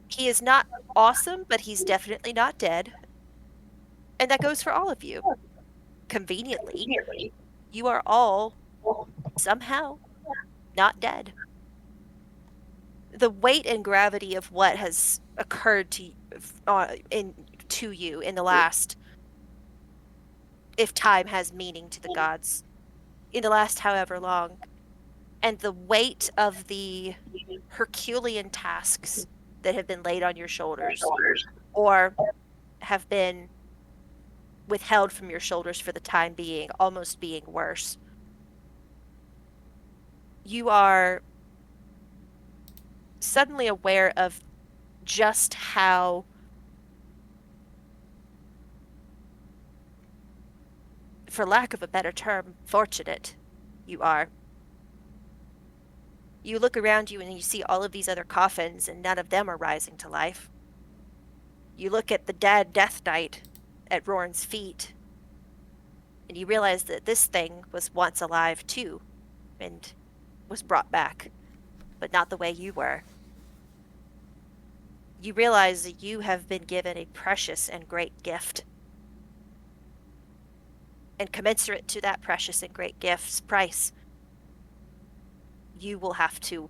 He is not awesome, but he's definitely not dead. And that goes for all of you. Conveniently, you are all somehow not dead. The weight and gravity of what has occurred to you in the last, if time has meaning to the gods, in the last however long, and the weight of the Herculean tasks that have been laid on your shoulders or have been withheld from your shoulders for the time being, almost being worse. You are suddenly aware of just how for lack of a better term, fortunate you are. You look around you and you see all of these other coffins, and none of them are rising to life. You look at the dead Death Knight at Rorn's feet, and you realize that this thing was once alive too, and was brought back, but not the way you were. You realize that you have been given a precious and great gift. And commensurate to that precious and great gift's price, you will have to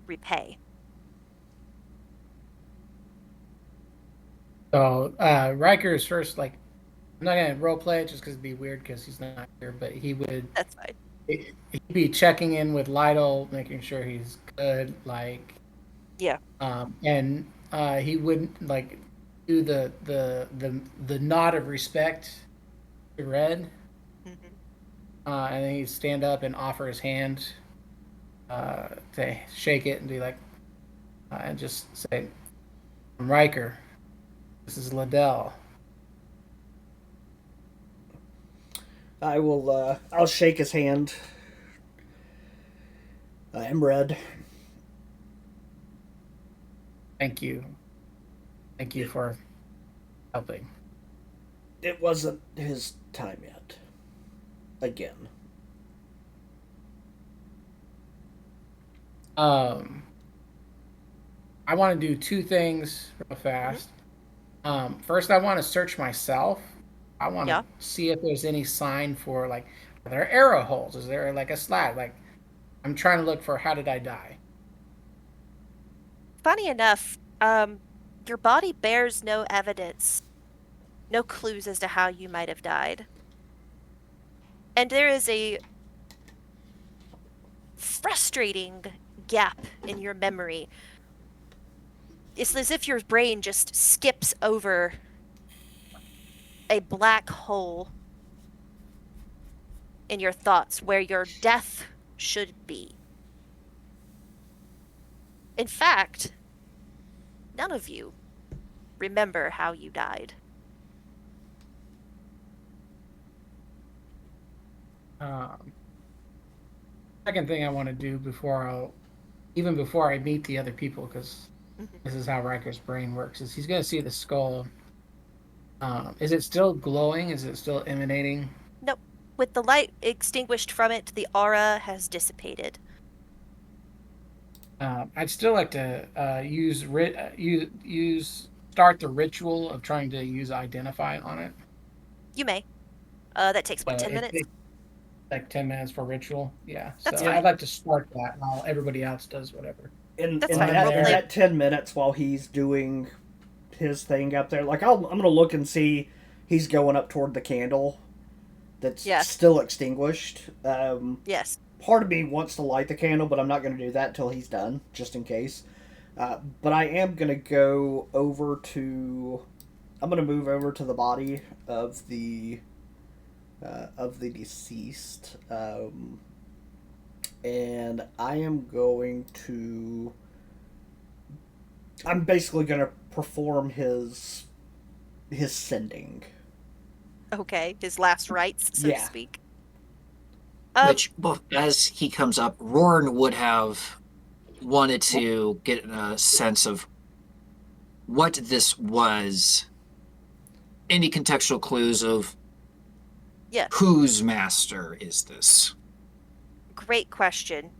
repay. So Riker is first. Like, I'm not gonna role play it just because it'd be weird because he's not here. But he would That's fine. he'd be checking in with Lytle, making sure he's good, like, Yeah. and he wouldn't like do the nod of respect to Red, Hmm. and then he'd stand up and offer his hand to shake it and be like, and just say, "I'm Riker. This is Liddell." I will. I'll shake his hand. I am Red. Thank you. Thank you for helping. It wasn't his time yet. Again. I want to do two things real fast. First, I want to search myself. I want Yeah. to see if there's any sign for like, are there arrow holes? Is there like a slat? Like, I'm trying to look for how did I die? Funny enough, your body bears no evidence, no clues as to how you might have died. And there is a frustrating gap in your memory. It's as if your brain just skips over a black hole in your thoughts where your death should be. In fact, none of you remember how you died. Um, Second thing I want to do even before I meet the other people, because Mhm. this is how Riker's brain works, is he's going to see the skull. Is it still glowing? Is it still emanating? Nope. With the light extinguished from it, the aura has dissipated. I'd still like to use start the ritual of trying to use identify on it. You may. That takes, what, So 10 minutes? takes like 10 minutes for ritual. Yeah. That's So fine. I'd like to start that while everybody else does whatever. That's In fine. that, We'll in play. that 10 minutes while he's doing his thing up there, like I'm gonna look and see he's going up toward the candle that's Yeah. still extinguished. Yes. Part of me wants to light the candle, but I'm not going to do that until he's done, just in case. But I am going to go over to. I'm going to move over to the body of the deceased, and I am going to. I'm basically going to perform his sending. Okay. His last rites, so to Yeah. speak. Which, as he comes up, Roran would have wanted to get a sense of what this was. Any contextual clues of Yeah. whose master is this? Great question.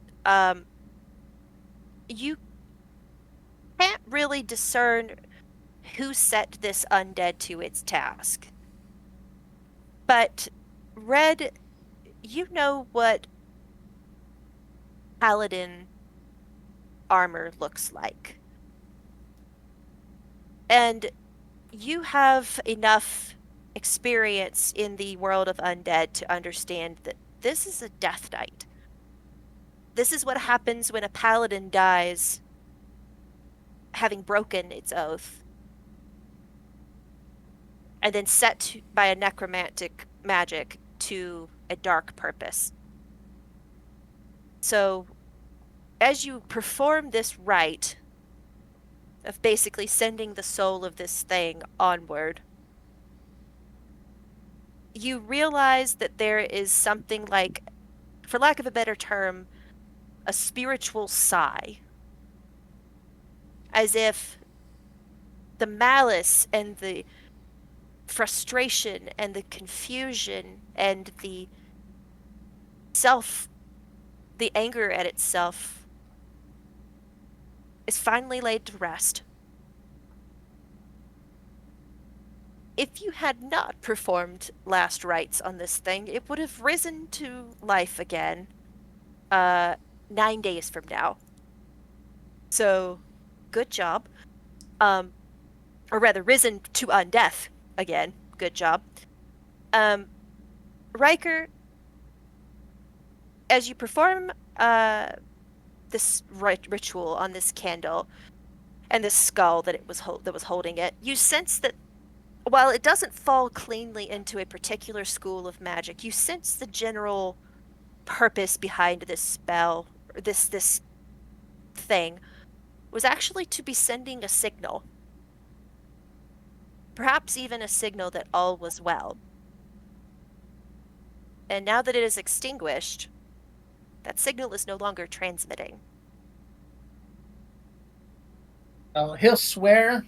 You can't really discern who set this undead to its task. But, Red, you know what paladin armor looks like. And you have enough experience in the world of undead to understand that this is a death knight. This is what happens when a paladin dies having broken its oath and then set by a necromantic magic to a dark purpose. So, as you perform this rite of basically sending the soul of this thing onward, you realize that there is something like, for lack of a better term, a spiritual sigh. As if the malice and the frustration and the confusion and the anger at itself is finally laid to rest. If you had not performed last rites on this thing, it would have risen to life again 9 days from now. So, good job. Or rather, risen to undeath again. Good job. Riker, as you perform this ritual on this candle and this skull that that was holding it, you sense that while it doesn't fall cleanly into a particular school of magic, you sense the general purpose behind this spell, or this thing, was actually to be sending a signal. Perhaps even a signal that all was well. And now that it is extinguished, that signal is no longer transmitting. He'll swear,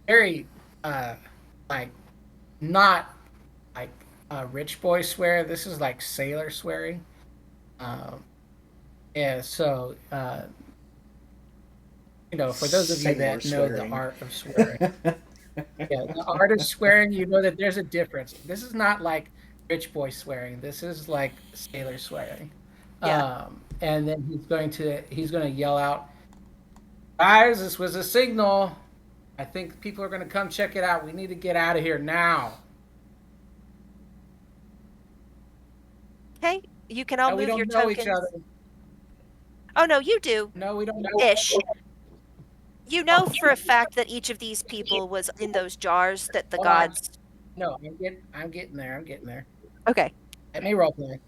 very, like, not like a rich boy swear. This is like sailor swearing. Yeah, so, for those of you that know the art of swearing, the art of swearing, you know that there's a difference. This is not like rich boy swearing. This is like sailor swearing. Yeah. And then he's going to yell out, "Guys, this was a signal. I think people are going to come check it out. We need to get out of here now." Okay, you can all we move don't your know tokens. each other. Oh no, you do. No, we don't know. Ish. You know for a fact that each of these people was in those jars that the Hold on. gods. No, I'm getting there. Okay, Let me role play.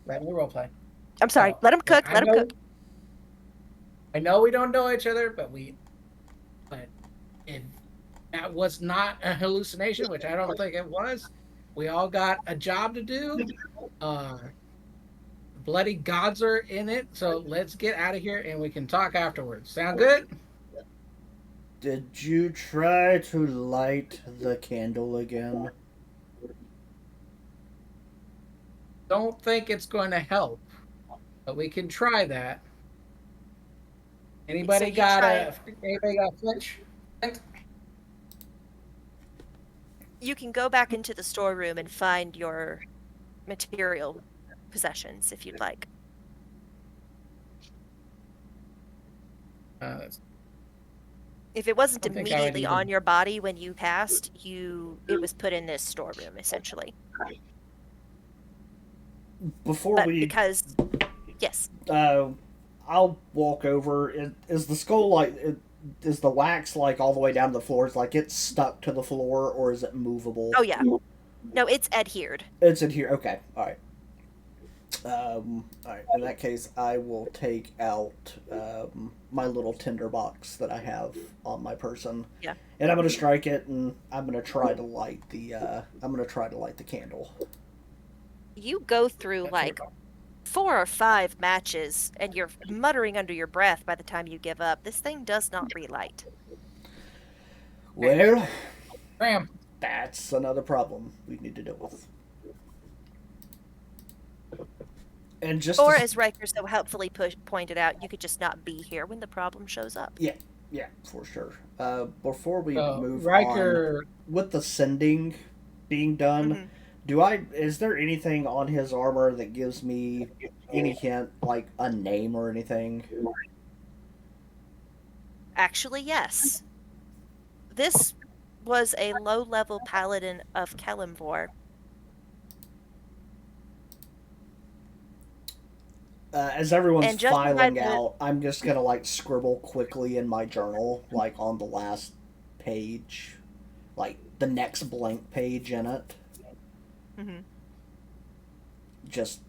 I'm sorry. Oh, Let him cook. I Let him know- cook. I know we don't know each other, but if that was not a hallucination, which I don't think it was. We all got a job to do. Bloody gods are in it, so let's get out of here and we can talk afterwards. Sound good? Did you try to light the candle again? Don't think it's going to help, but we can try that. Anybody you got try- anybody got a flint? You can go back into the storeroom and find your material possessions if you'd like. If it wasn't I think I would immediately even- on your body when you passed, it was put in this storeroom essentially. Before But we, because yes, I'll walk over. Is the skull is the wax like all the way down to the floor? Is like it's stuck to the floor, or is it movable? oh yeah, no, it's adhered. It's in here. Okay, all right. All right. In that case, I will take out my little tinder box that I have on my person. Yeah. And I'm gonna strike it, and I'm gonna try to light the. Candle. You go through like 4 or 5 matches, and you're muttering under your breath by the time you give up. This thing does not relight. Well, Ram. that's another problem we need to deal with. And just Or, to- as Riker so helpfully pointed out, you could just not be here when the problem shows up. Yeah, for sure. Before we So move Riker, on, with the sending being done, Mhm. is there anything on his armor that gives me any hint, like a name or anything? Actually, yes. This was a low-level paladin of Kelimvor. As everyone's And just by filing the- out, I'm just gonna like scribble quickly in my journal, like on the last page, like the next blank page in it. Mhm. Just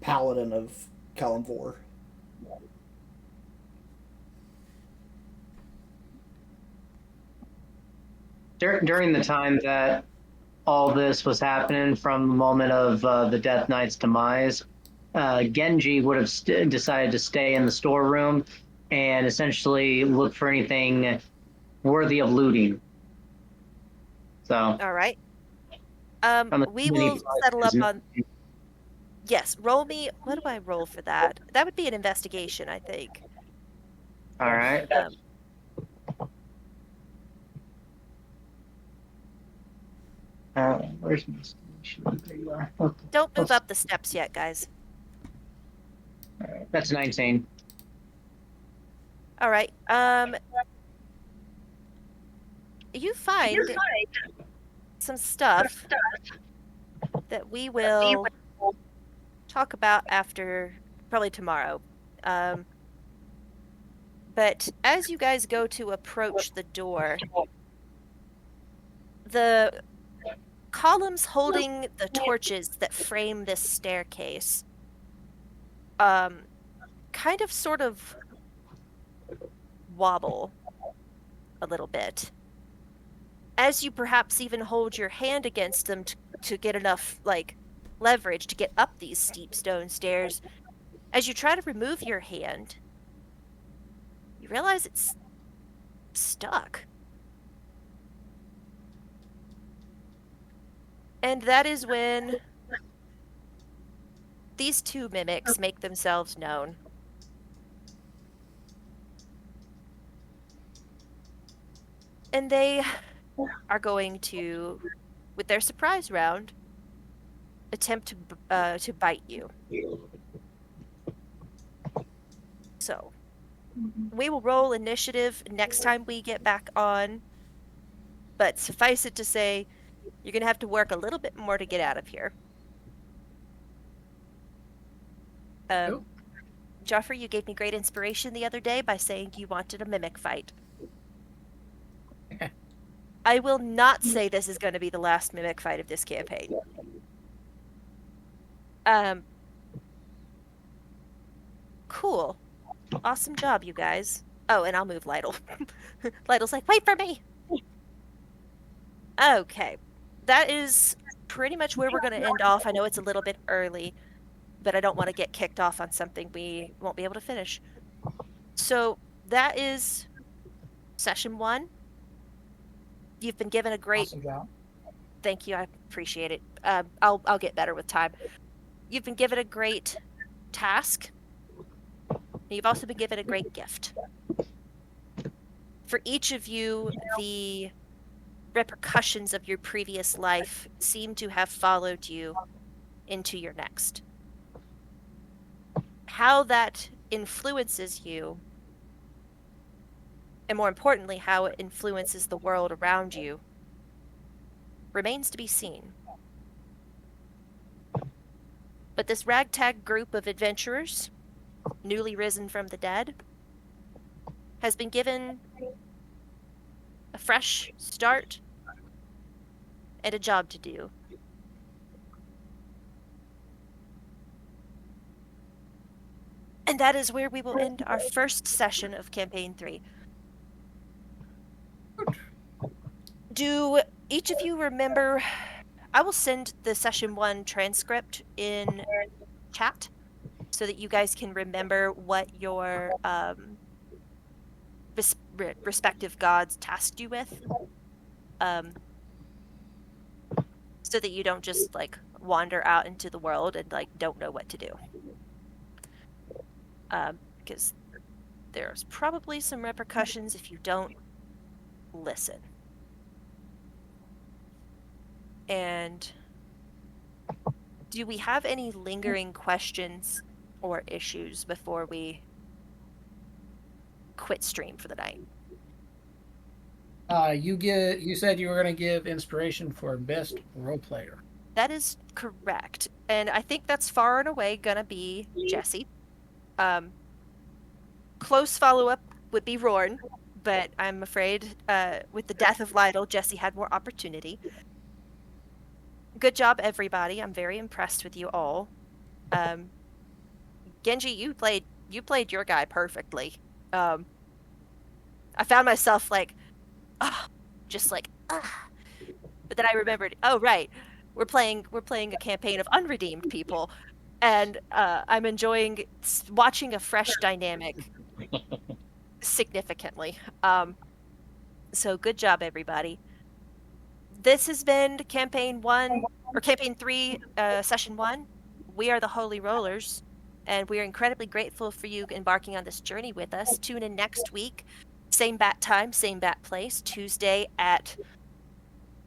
Paladin of Kelimvor. During the time that all this was happening, from the moment of the Death Knight's demise, Genji would have decided to stay in the storeroom and essentially look for anything worthy of looting. So, All right. I'm We assuming will he settle up isn't- on. Yes, roll me. What do I roll for that? That would be an investigation, I think. all right. Where's my station? There you are. Okay. Don't move up the steps yet, guys. All right. That's 19. All right. You find some stuff that we will talk about after, probably tomorrow. But as you guys go to approach the door, the columns holding the torches that frame this staircase, kind of sort of wobble a little bit. As you perhaps even hold your hand against them to get enough, like, leverage to get up these steep stone stairs, as you try to remove your hand, you realize it's stuck. And that is when these two mimics make themselves known. And they are going to, with their surprise round, attempt to bite you. So, we will roll initiative next time we get back on. But suffice it to say, you're going to have to work a little bit more to get out of here. Cool. Joffrey, you gave me great inspiration the other day by saying you wanted a mimic fight. I will not say this is going to be the last mimic fight of this campaign. Cool. Awesome job, you guys. Oh, and I'll move Lytle. Lytle's like, wait for me! Okay. That is pretty much where we're going to end off. I know it's a little bit early, but I don't want to get kicked off on something we won't be able to finish. So that is session 1. You've been given a great... Awesome job. Thank you, I appreciate it. I'll get better with time. You've been given a great task. You've also been given a great gift. For each of you, the repercussions of your previous life seem to have followed you into your next. How that influences you, and more importantly, how it influences the world around you, remains to be seen. But this ragtag group of adventurers, newly risen from the dead, has been given a fresh start and a job to do. And that is where we will end our first session of Campaign 3. Do each of you remember... I will send the Session 1 transcript in chat so that you guys can remember what your respective gods tasked you with. So that you don't just, like, wander out into the world and, like, don't know what to do. Because there's probably some repercussions if you don't listen. And do we have any lingering questions or issues before we quit stream for the night? You said you were going to give inspiration for best role player. That is correct. And I think that's far and away going to be Jesse. Close follow-up would be Rorn, but I'm afraid with the death of Lytle, Jesse had more opportunity. Good job, everybody. I'm very impressed with you all. Genji, you played your guy perfectly. I found myself like, just like, but then I remembered, oh right, we're playing a campaign of unredeemed people, and I'm enjoying watching a fresh dynamic significantly. So good job, everybody. This has been Campaign 3, Session 1. We are the Holy Rollers, and we are incredibly grateful for you embarking on this journey with us. Tune in next week, same bat time, same bat place, Tuesday at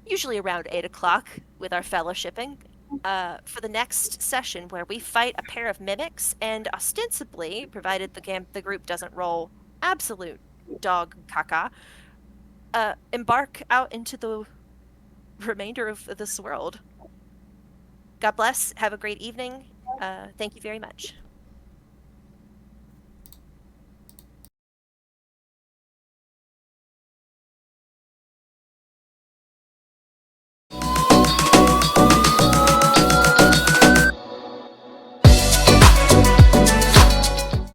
usually around 8 o'clock with our fellowshipping, for the next session where we fight a pair of mimics and ostensibly, provided the group doesn't roll absolute dog caca, embark out into the remainder of this world. God bless. Have a great evening. Thank you very much.